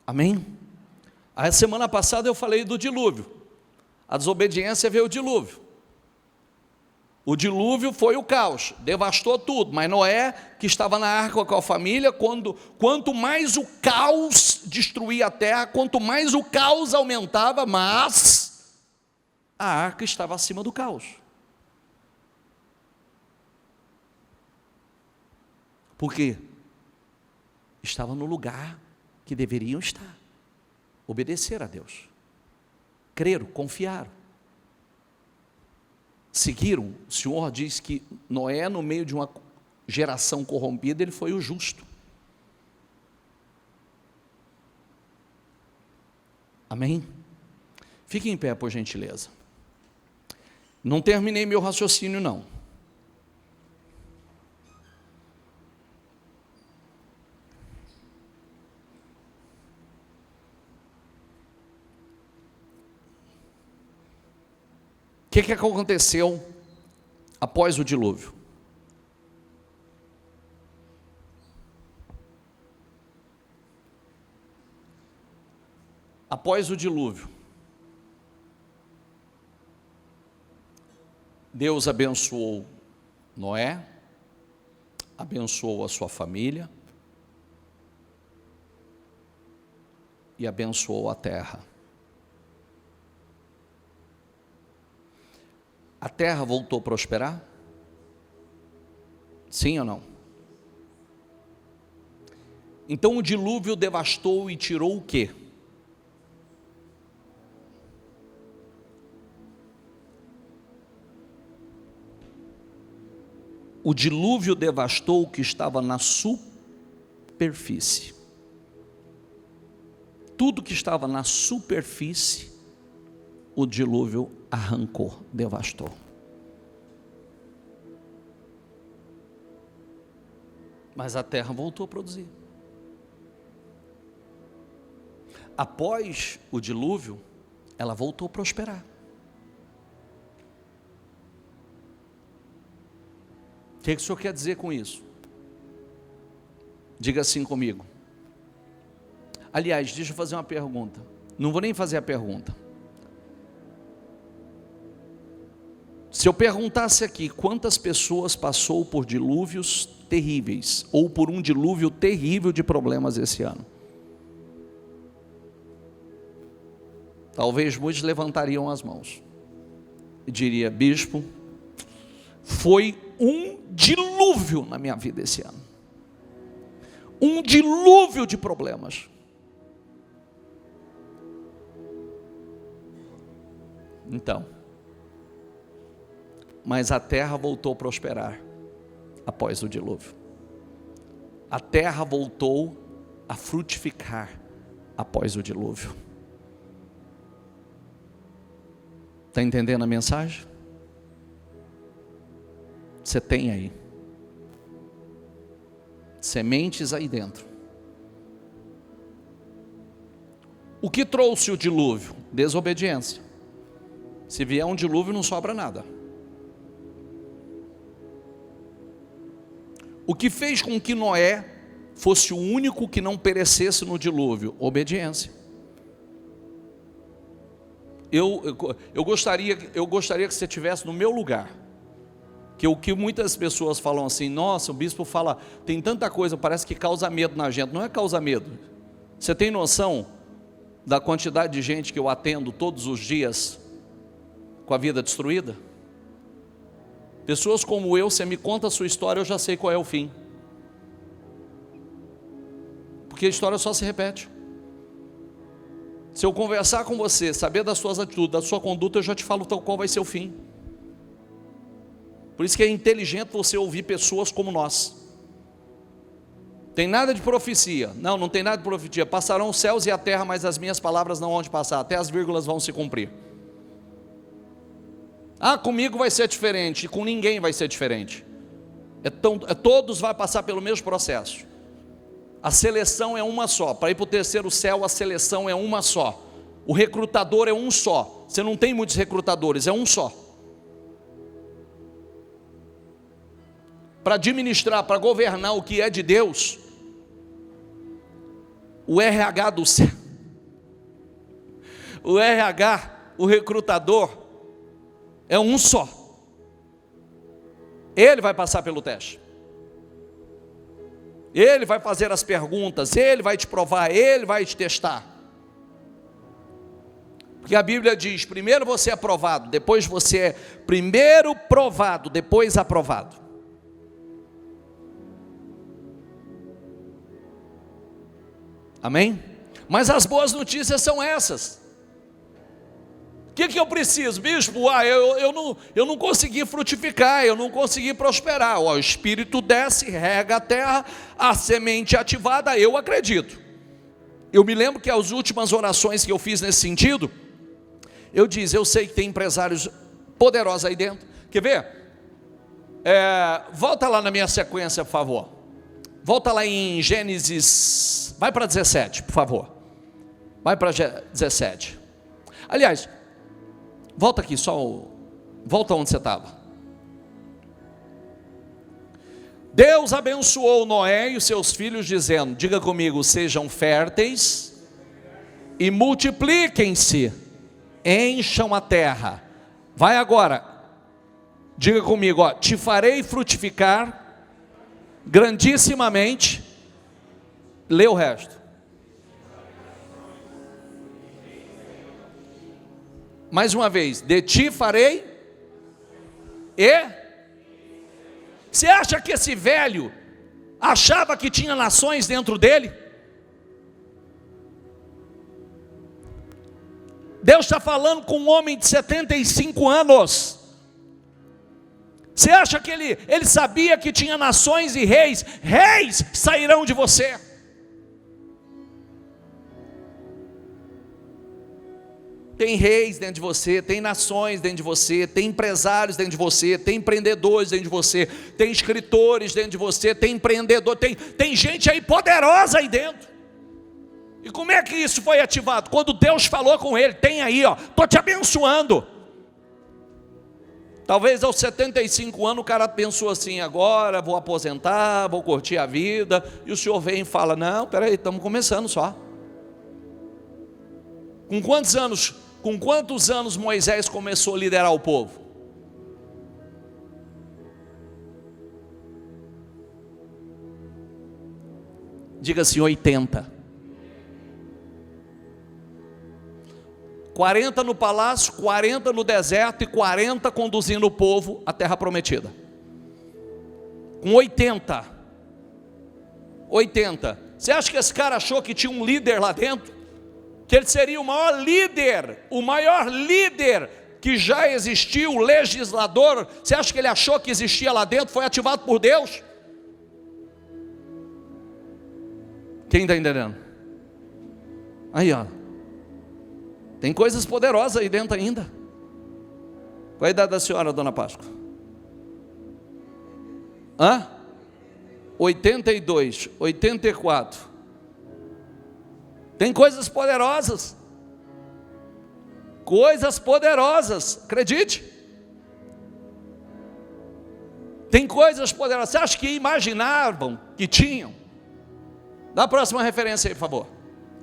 Amém? A semana passada eu falei do dilúvio. A desobediência veio o dilúvio. O dilúvio foi o caos, devastou tudo, mas Noé, que estava na arca com a família, quanto mais o caos destruía a terra, quanto mais o caos aumentava, mas a arca estava acima do caos. Por quê? Estava no lugar que deveriam estar. Obedecer a Deus. Creram, confiaram. Seguiram. O Senhor diz que Noé, no meio de uma geração corrompida, ele foi o justo. Amém? Fiquem em pé, por gentileza. Não terminei meu raciocínio, não. O que aconteceu após o dilúvio? Após o dilúvio, Deus abençoou Noé, abençoou a sua família e abençoou a terra. A terra voltou a prosperar? Sim ou não? Então o dilúvio devastou e tirou o quê? O dilúvio devastou o que estava na superfície. Tudo que estava na superfície, o dilúvio arrancou, devastou. Mas a terra voltou a produzir. Após o dilúvio, ela voltou a prosperar. O que o senhor quer dizer com isso? Diga assim comigo. Aliás, deixa eu fazer uma pergunta. Não vou nem fazer a pergunta. Se eu perguntasse aqui, quantas pessoas passou por dilúvios terríveis, ou por um dilúvio terrível de problemas esse ano? Talvez muitos levantariam as mãos e diria: bispo, foi um dilúvio na minha vida esse ano. Um dilúvio de problemas. Então, mas a terra voltou a prosperar após o dilúvio. A terra voltou a frutificar após o dilúvio. Está entendendo a mensagem? Você tem aí sementes aí dentro. O que trouxe o dilúvio? Desobediência. Se vier um dilúvio, não sobra nada. O que fez com que Noé fosse o único que não perecesse no dilúvio? Obediência. Eu gostaria que você estivesse no meu lugar. Que o que muitas pessoas falam assim, nossa, o bispo fala, tem tanta coisa, parece que causa medo na gente. Não é causa medo. Você tem noção da quantidade de gente que eu atendo todos os dias com a vida destruída? Pessoas como eu, você me conta a sua história, eu já sei qual é o fim. Porque a história só se repete. Se eu conversar com você, saber das suas atitudes, da sua conduta, eu já te falo qual vai ser o fim. Por isso que é inteligente você ouvir pessoas como nós. Tem nada de profecia. Não tem nada de profecia. Passarão os céus e a terra, mas as minhas palavras não vão de passar. Até as vírgulas vão se cumprir. Comigo vai ser diferente. E com ninguém vai ser diferente. Todos vão passar pelo mesmo processo. A seleção é uma só. Para ir para o terceiro céu, a seleção é uma só. O recrutador é um só. Você não tem muitos recrutadores, é um só. Para administrar, para governar o que é de Deus, o RH do céu, o RH, o recrutador, é um só. Ele vai passar pelo teste. Ele vai fazer as perguntas, ele vai te provar, ele vai te testar. Porque a Bíblia diz, primeiro você é aprovado, depois você é primeiro provado, depois aprovado. Amém? Mas as boas notícias são essas. O que eu preciso? Bispo, eu não consegui frutificar, eu não consegui prosperar. O Espírito desce, rega a terra, a semente ativada, eu acredito. Eu me lembro que as últimas orações que eu fiz nesse sentido, eu disse, eu sei que tem empresários poderosos aí dentro. Quer ver? Volta lá na minha sequência, por favor. Volta lá em Gênesis, vai para 17, por favor. Vai para 17. Aliás, volta aqui, volta onde você estava. Deus abençoou Noé e os seus filhos, dizendo, diga comigo, sejam férteis e multipliquem-se, encham a terra. Vai agora, diga comigo, te farei frutificar grandissimamente. Lê o resto. Mais uma vez, de ti farei Você acha que esse velho achava que tinha nações dentro dele? Deus está falando com um homem de 75 anos. Você acha que ele sabia que tinha nações e reis sairão de você? Tem reis dentro de você, tem nações dentro de você, tem empresários dentro de você, tem empreendedores dentro de você, tem escritores dentro de você, tem empreendedor, tem gente aí poderosa aí dentro. E como é que isso foi ativado? Quando Deus falou com ele, tem aí, estou te abençoando. Talvez aos 75 anos o cara pensou assim, agora vou aposentar, vou curtir a vida, e o Senhor vem e fala, não, peraí, estamos começando só. Com quantos anos Moisés começou a liderar o povo? Diga assim, 80. 40 no palácio, 40 no deserto e 40 conduzindo o povo à terra prometida. Com 80. Você acha que esse cara achou que tinha um líder lá dentro? Que ele seria o maior líder que já existiu, o legislador? Você acha que ele achou que existia lá dentro? Foi ativado por Deus? Quem está entendendo? Aí, tem coisas poderosas aí dentro ainda. Qual a idade da senhora, dona Páscoa? Hã? 82, 84. Tem coisas poderosas. Coisas poderosas, acredite. Tem coisas poderosas. Você acha que imaginavam que tinham? Dá a próxima referência aí, por favor.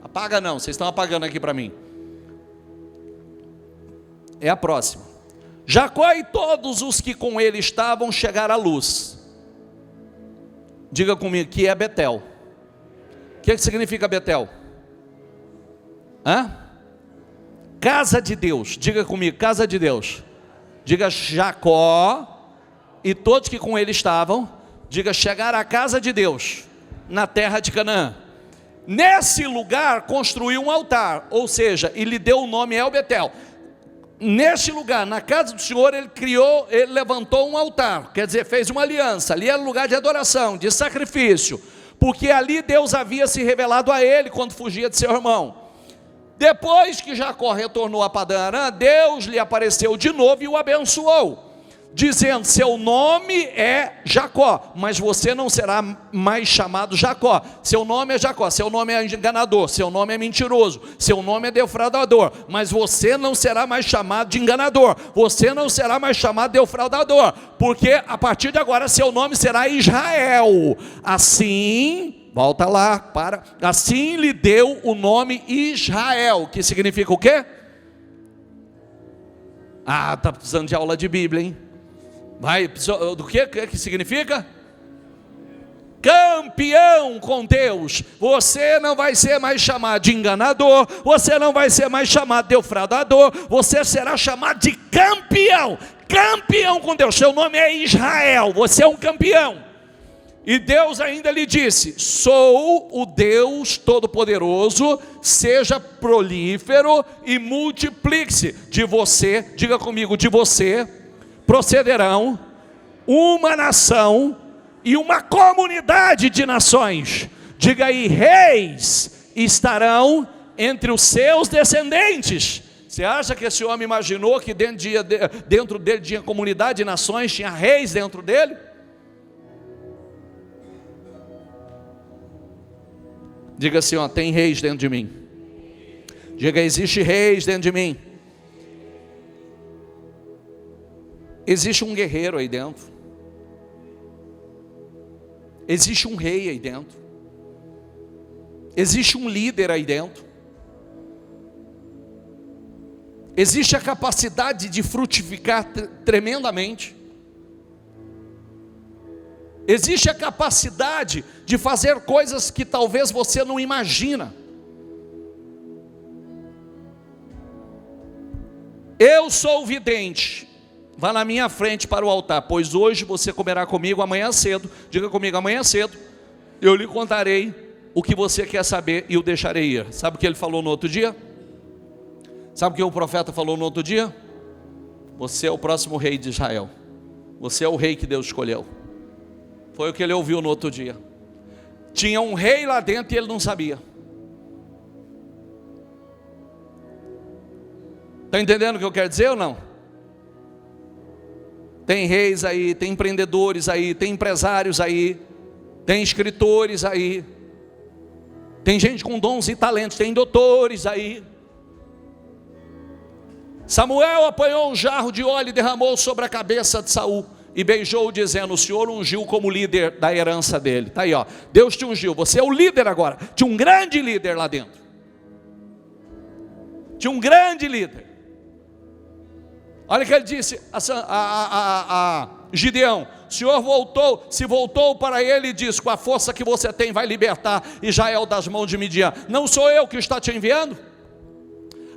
Apaga não, vocês estão apagando aqui para mim. É a próxima. Jacó e todos os que com ele estavam chegaram à luz. Diga comigo, que é Betel. O que significa Betel? Hã? Casa de Deus. Diga comigo, casa de Deus. Diga Jacó e todos que com ele estavam. Diga, chegaram à casa de Deus, na terra de Canaã. Nesse lugar construiu um altar, ou seja, e lhe deu o nome El Betel. Neste lugar, na casa do Senhor, ele levantou um altar, quer dizer, fez uma aliança. Ali era um lugar de adoração, de sacrifício, porque ali Deus havia se revelado a ele quando fugia de seu irmão. Depois que Jacó retornou a Padã Arã, Deus lhe apareceu de novo e o abençoou, dizendo, seu nome é Jacó, mas você não será mais chamado Jacó. Seu nome é Jacó, seu nome é enganador, seu nome é mentiroso, seu nome é defraudador, mas você não será mais chamado de enganador, você não será mais chamado de defraudador, porque a partir de agora seu nome será Israel. Assim, volta lá, assim lhe deu o nome Israel, que significa o quê? Ah, está precisando de aula de Bíblia, hein? Vai, do que significa? Campeão com Deus. Você não vai ser mais chamado de enganador, você não vai ser mais chamado de defraudador, você será chamado de campeão. Campeão com Deus, seu nome é Israel, você é um campeão. E Deus ainda lhe disse, sou o Deus Todo-Poderoso, seja prolífero e multiplique-se. De você, diga comigo, de você procederão uma nação e uma comunidade de nações. Diga aí, reis estarão entre os seus descendentes. Você acha que esse homem imaginou que dentro dele tinha comunidade de nações, tinha reis dentro dele? Diga assim, ó, tem reis dentro de mim. Diga, existe reis dentro de mim. Existe um guerreiro aí dentro. Existe um rei aí dentro. Existe um líder aí dentro. Existe a capacidade de frutificar tremendamente. Existe a capacidade de fazer coisas que talvez você não imagina. Eu sou o vidente. Vá na minha frente para o altar, pois hoje você comerá comigo amanhã cedo. Diga comigo, amanhã cedo eu lhe contarei o que você quer saber e o deixarei ir. Sabe o que ele falou no outro dia? Sabe o que o profeta falou no outro dia? Você é o próximo rei de Israel. Você é o rei que Deus escolheu. Foi o que ele ouviu no outro dia. Tinha um rei lá dentro e ele não sabia. Está entendendo o que eu quero dizer ou não? Tem reis aí, tem empreendedores aí, tem empresários aí, tem escritores aí, tem gente com dons e talentos, tem doutores aí. Samuel apanhou um jarro de óleo e derramou sobre a cabeça de Saul e beijou, dizendo, o Senhor ungiu como líder da herança dele. Está aí, ó, Deus te ungiu, você é o líder agora. Tinha um grande líder lá dentro. Tinha um grande líder. Olha o que ele disse a Gideão, o Senhor voltou para ele e disse, com a força que você tem vai libertar Israel das mãos de Midian. Não sou eu que está te enviando?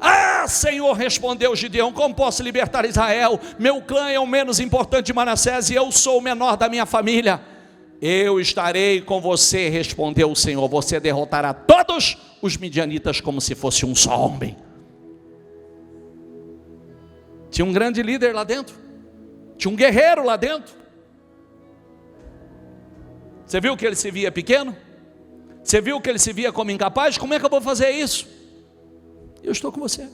Ah, Senhor, respondeu Gideão, como posso libertar Israel? Meu clã é o menos importante de Manassés e eu sou o menor da minha família. Eu estarei com você, respondeu o Senhor, você derrotará todos os midianitas como se fosse um só homem. Tinha um grande líder lá dentro. Tinha um guerreiro lá dentro. Você viu que ele se via pequeno? Você viu que ele se via como incapaz? Como é que eu vou fazer isso? Eu estou com você.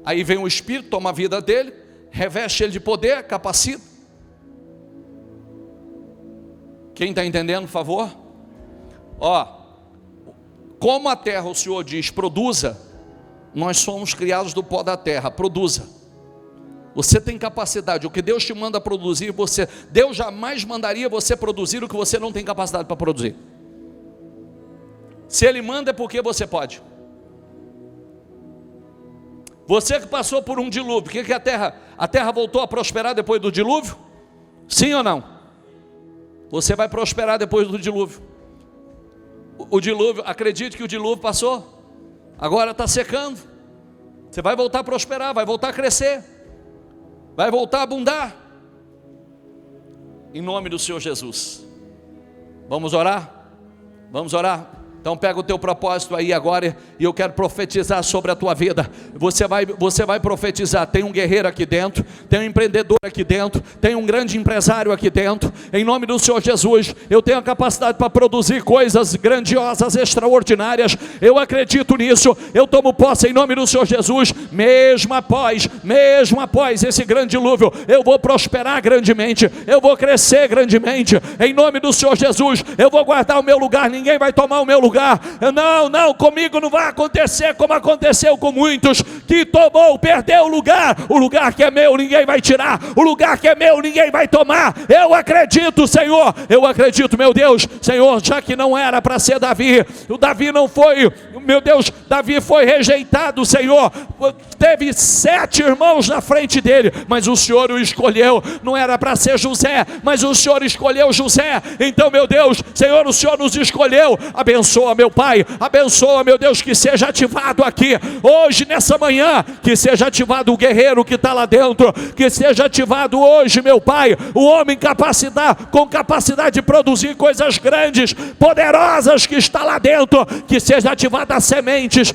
Aí vem o Espírito, toma a vida dele, reveste ele de poder, capacita. Quem está entendendo, por favor? Ó, como a terra, o Senhor diz, produza, nós somos criados do pó da terra, produza. Você tem capacidade, o que Deus te manda produzir, Deus jamais mandaria você produzir o que você não tem capacidade para produzir. Se Ele manda é porque você pode. Você que passou por um dilúvio, que a terra voltou a prosperar depois do dilúvio? Sim ou não? Você vai prosperar depois do dilúvio. O dilúvio, acredite que o dilúvio passou, agora está secando. Você vai voltar a prosperar, vai voltar a crescer, vai voltar a abundar, em nome do Senhor Jesus. Vamos orar? Vamos orar? Então pega o teu propósito aí agora, e eu quero profetizar sobre a tua vida. Você vai profetizar. Tem um guerreiro aqui dentro, tem um empreendedor aqui dentro, tem um grande empresário aqui dentro. Em nome do Senhor Jesus, eu tenho a capacidade para produzir coisas grandiosas, extraordinárias. Eu acredito nisso, eu tomo posse em nome do Senhor Jesus. Mesmo após esse grande dilúvio, eu vou prosperar grandemente, eu vou crescer grandemente, em nome do Senhor Jesus. Eu vou guardar o meu lugar, ninguém vai tomar o meu lugar. Não, comigo não vai acontecer como aconteceu com muitos, que perdeu o lugar que é meu, ninguém vai tirar, o lugar que é meu, ninguém vai tomar. Eu acredito, Senhor, eu acredito, meu Deus, Senhor, já que não era para ser Davi, o Davi não foi, meu Deus, Davi foi rejeitado, Senhor, teve 7 irmãos na frente dele, mas o Senhor o escolheu. Não era para ser José, mas o Senhor escolheu José. Então, meu Deus, Senhor, o Senhor nos escolheu. Abençoa, meu Pai, abençoa, meu Deus, que seja ativado aqui, hoje, nessa manhã, que seja ativado o guerreiro que está lá dentro, que seja ativado hoje, meu Pai, o homem com capacidade de produzir coisas grandes, poderosas, que está lá dentro, que seja ativada as sementes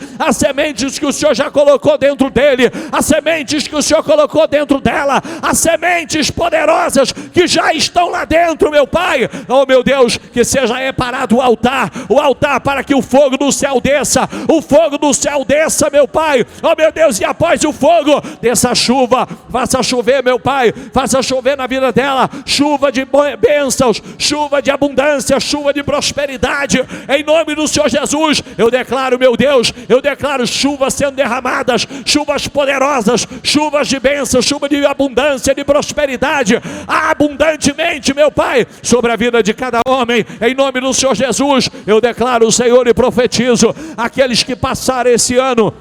que o Senhor já colocou dentro dele, as sementes que o Senhor colocou dentro dela, as sementes poderosas que já estão lá dentro, meu Pai. Oh, meu Deus, que seja reparado o altar para que o fogo do céu desça, meu Pai. Oh, meu Deus, e após o fogo, desça chuva, faça chover, meu Pai, faça chover na vida dela, chuva de bênçãos, chuva de abundância, chuva de prosperidade, em nome do Senhor Jesus. Eu declaro, meu Deus, chuvas sendo derramadas, chuvas poderosas, chuvas de bênção, chuva de abundância, de prosperidade, abundantemente, meu Pai, sobre a vida de cada homem, em nome do Senhor Jesus. Eu declaro, Senhor, e profetizo, aqueles que passaram esse ano,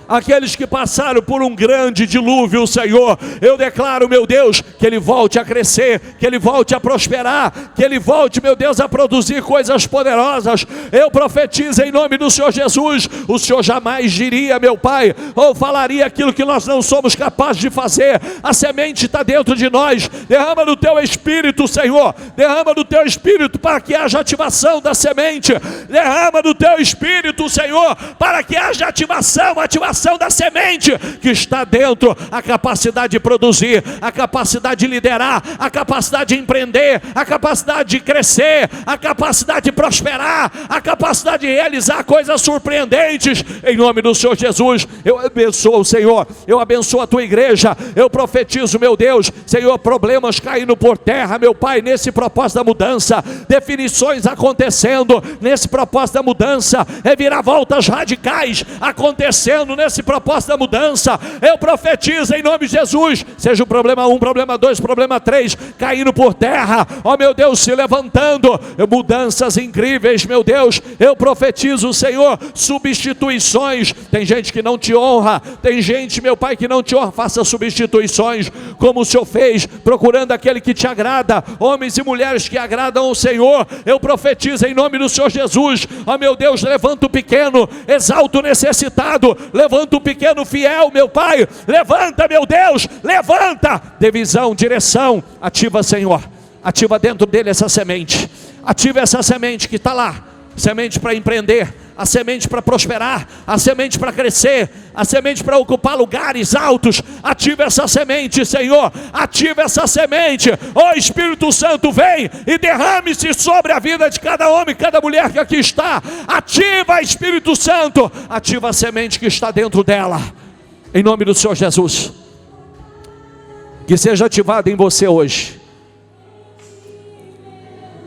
aqueles que passaram por um grande dilúvio, Senhor, eu declaro, meu Deus, que ele volte a crescer, que ele volte a prosperar, que ele volte, meu Deus, a produzir coisas poderosas. Eu profetizo em nome do Senhor Jesus. O Senhor jamais diria, meu Pai, ou falaria aquilo que nós não somos capazes de fazer. A semente está dentro de nós. Derrama do teu Espírito, Senhor, derrama do teu Espírito para que haja ativação da semente, derrama do teu Espírito, Senhor, para que haja ativação da semente que está dentro, a capacidade de produzir, a capacidade de liderar, a capacidade de empreender, a capacidade de crescer, a capacidade de prosperar, a capacidade de realizar coisas surpreendentes, em nome do Senhor Jesus. Eu abençoo, Senhor, eu abençoo a tua igreja, eu profetizo, meu Deus, Senhor, problemas caindo por terra, meu Pai, nesse propósito da mudança, definições acontecendo nesse propósito da mudança, reviravoltas radicais acontecendo nesse propósito da mudança. Eu profetizo em nome de Jesus, seja o problema 1, problema 2, problema 3, caindo por terra, ó meu Deus, se levantando, mudanças incríveis, meu Deus. Eu profetizo, Senhor, substituições. Tem gente que não te honra, tem gente, meu Pai, que não te honra. Faça substituições, como o Senhor fez, procurando aquele que te agrada, homens e mulheres que agradam ao Senhor. Eu profetizo em nome do Senhor Jesus, ó meu Deus, levanta o pequeno, exalta o necessitado, levanta o pequeno fiel, meu Pai, levanta, meu Deus, levanta, dê visão, direção, ativa, Senhor, ativa dentro dele essa semente, ativa essa semente que está lá, semente para empreender, a semente para prosperar, a semente para crescer, a semente para ocupar lugares altos. Ativa essa semente, Senhor, ativa essa semente. Ó Espírito Santo, vem e derrame-se sobre a vida de cada homem, cada mulher que aqui está. Ativa, Espírito Santo, ativa a semente que está dentro dela, em nome do Senhor Jesus. Que seja ativado em você hoje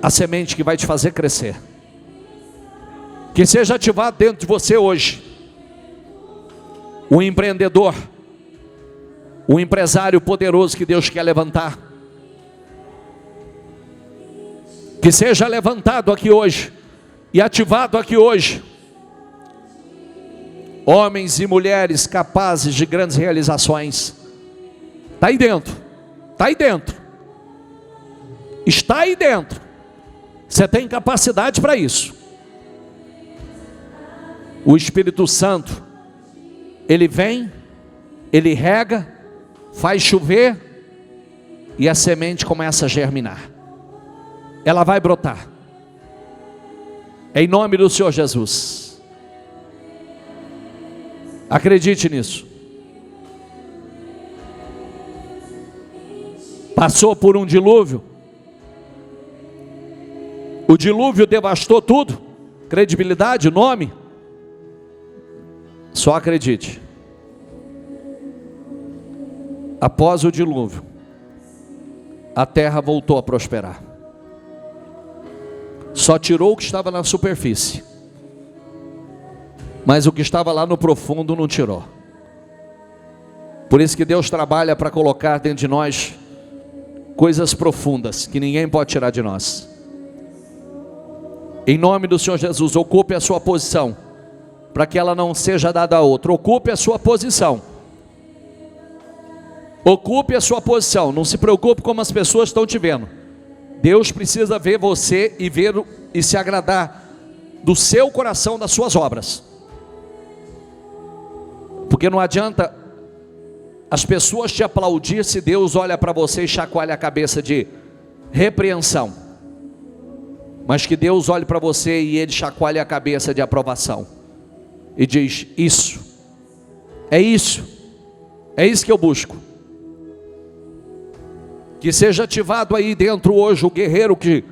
a semente que vai te fazer crescer. Que seja ativado dentro de você hoje o empreendedor, o empresário poderoso que Deus quer levantar. Que seja levantado aqui hoje e ativado aqui hoje homens e mulheres capazes de grandes realizações. Está aí dentro, está aí dentro, está aí dentro. Você tem capacidade para isso. O Espírito Santo, ele vem, ele rega, faz chover e a semente começa a germinar. Ela vai brotar. Em nome do Senhor Jesus. Acredite nisso. Passou por um dilúvio. O dilúvio devastou tudo. Credibilidade, nome. Só acredite. Após o dilúvio, a terra voltou a prosperar. Só tirou o que estava na superfície, mas o que estava lá no profundo não tirou. Por isso que Deus trabalha para colocar dentro de nós coisas profundas que ninguém pode tirar de nós. Em nome do Senhor Jesus, ocupe a sua posição, para que ela não seja dada a outro. Ocupe a sua posição. Ocupe a sua posição. Não se preocupe como as pessoas estão te vendo. Deus precisa ver você e ver e se agradar do seu coração, das suas obras. Porque não adianta as pessoas te aplaudir se Deus olha para você e chacoalha a cabeça de repreensão. Mas que Deus olhe para você e Ele chacoalhe a cabeça de aprovação. E diz: isso, é isso que eu busco. Que seja ativado aí dentro hoje o guerreiro que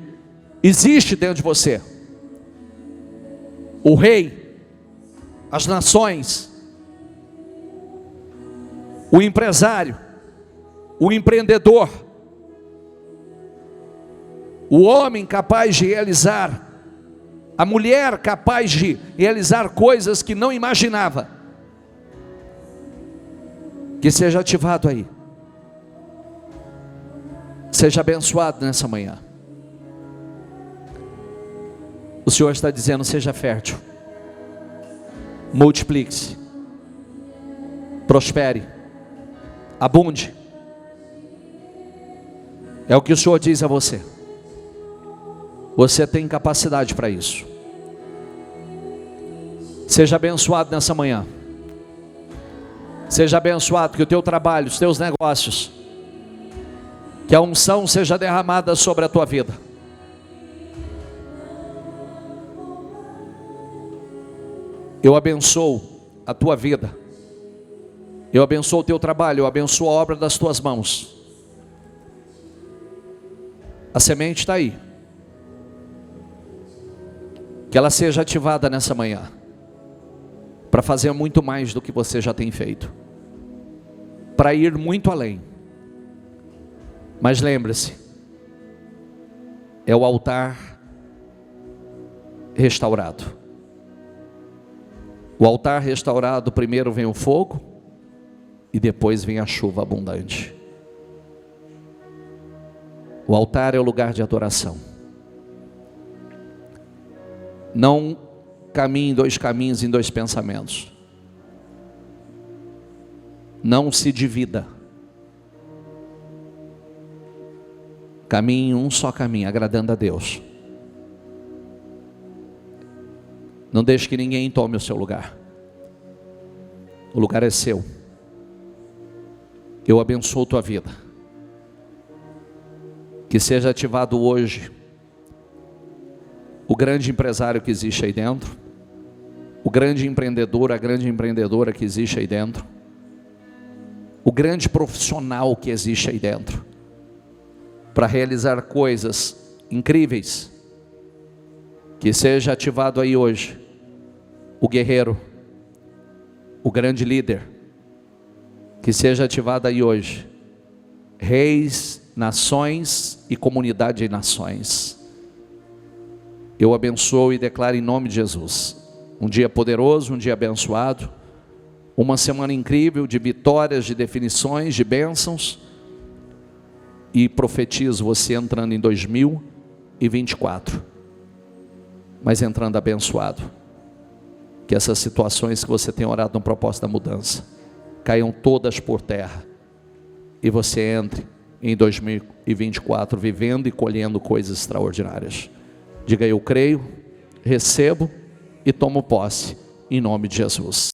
existe dentro de você. O rei, as nações, o empresário, o empreendedor, o homem capaz de realizar, a mulher capaz de realizar coisas que não imaginava. Que seja ativado aí. Seja abençoado nessa manhã. O Senhor está dizendo: seja fértil, multiplique-se, prospere, abunde. É o que o Senhor diz a você. Você tem capacidade para isso. Seja abençoado nessa manhã. Seja abençoado, que o teu trabalho, os teus negócios, que a unção seja derramada sobre a tua vida. Eu abençoo a tua vida. Eu abençoo o teu trabalho. Eu abençoo a obra das tuas mãos. A semente está aí. Que ela seja ativada nessa manhã, para fazer muito mais do que você já tem feito, para ir muito além. Mas lembre-se, é o altar restaurado. O altar restaurado, primeiro vem o fogo e depois vem a chuva abundante. O altar é o lugar de adoração. Não caminhe em dois caminhos, em dois pensamentos. Não se divida. Caminhe em um só caminho, agradando a Deus. Não deixe que ninguém tome o seu lugar. O lugar é seu. Eu abençoo tua vida. Que seja ativado hoje o grande empresário que existe aí dentro, o grande empreendedor, a grande empreendedora que existe aí dentro, o grande profissional que existe aí dentro, para realizar coisas incríveis. Que seja ativado aí hoje o guerreiro, o grande líder. Que seja ativado aí hoje reis, nações e comunidade de nações. Eu abençoo e declaro em nome de Jesus um dia poderoso, um dia abençoado, uma semana incrível de vitórias, de definições, de bênçãos, e profetizo você entrando em 2024, mas entrando abençoado. Que essas situações que você tem orado no propósito da mudança caiam todas por terra, e você entre em 2024 vivendo e colhendo coisas extraordinárias. Diga: eu creio, recebo e tomo posse, em nome de Jesus.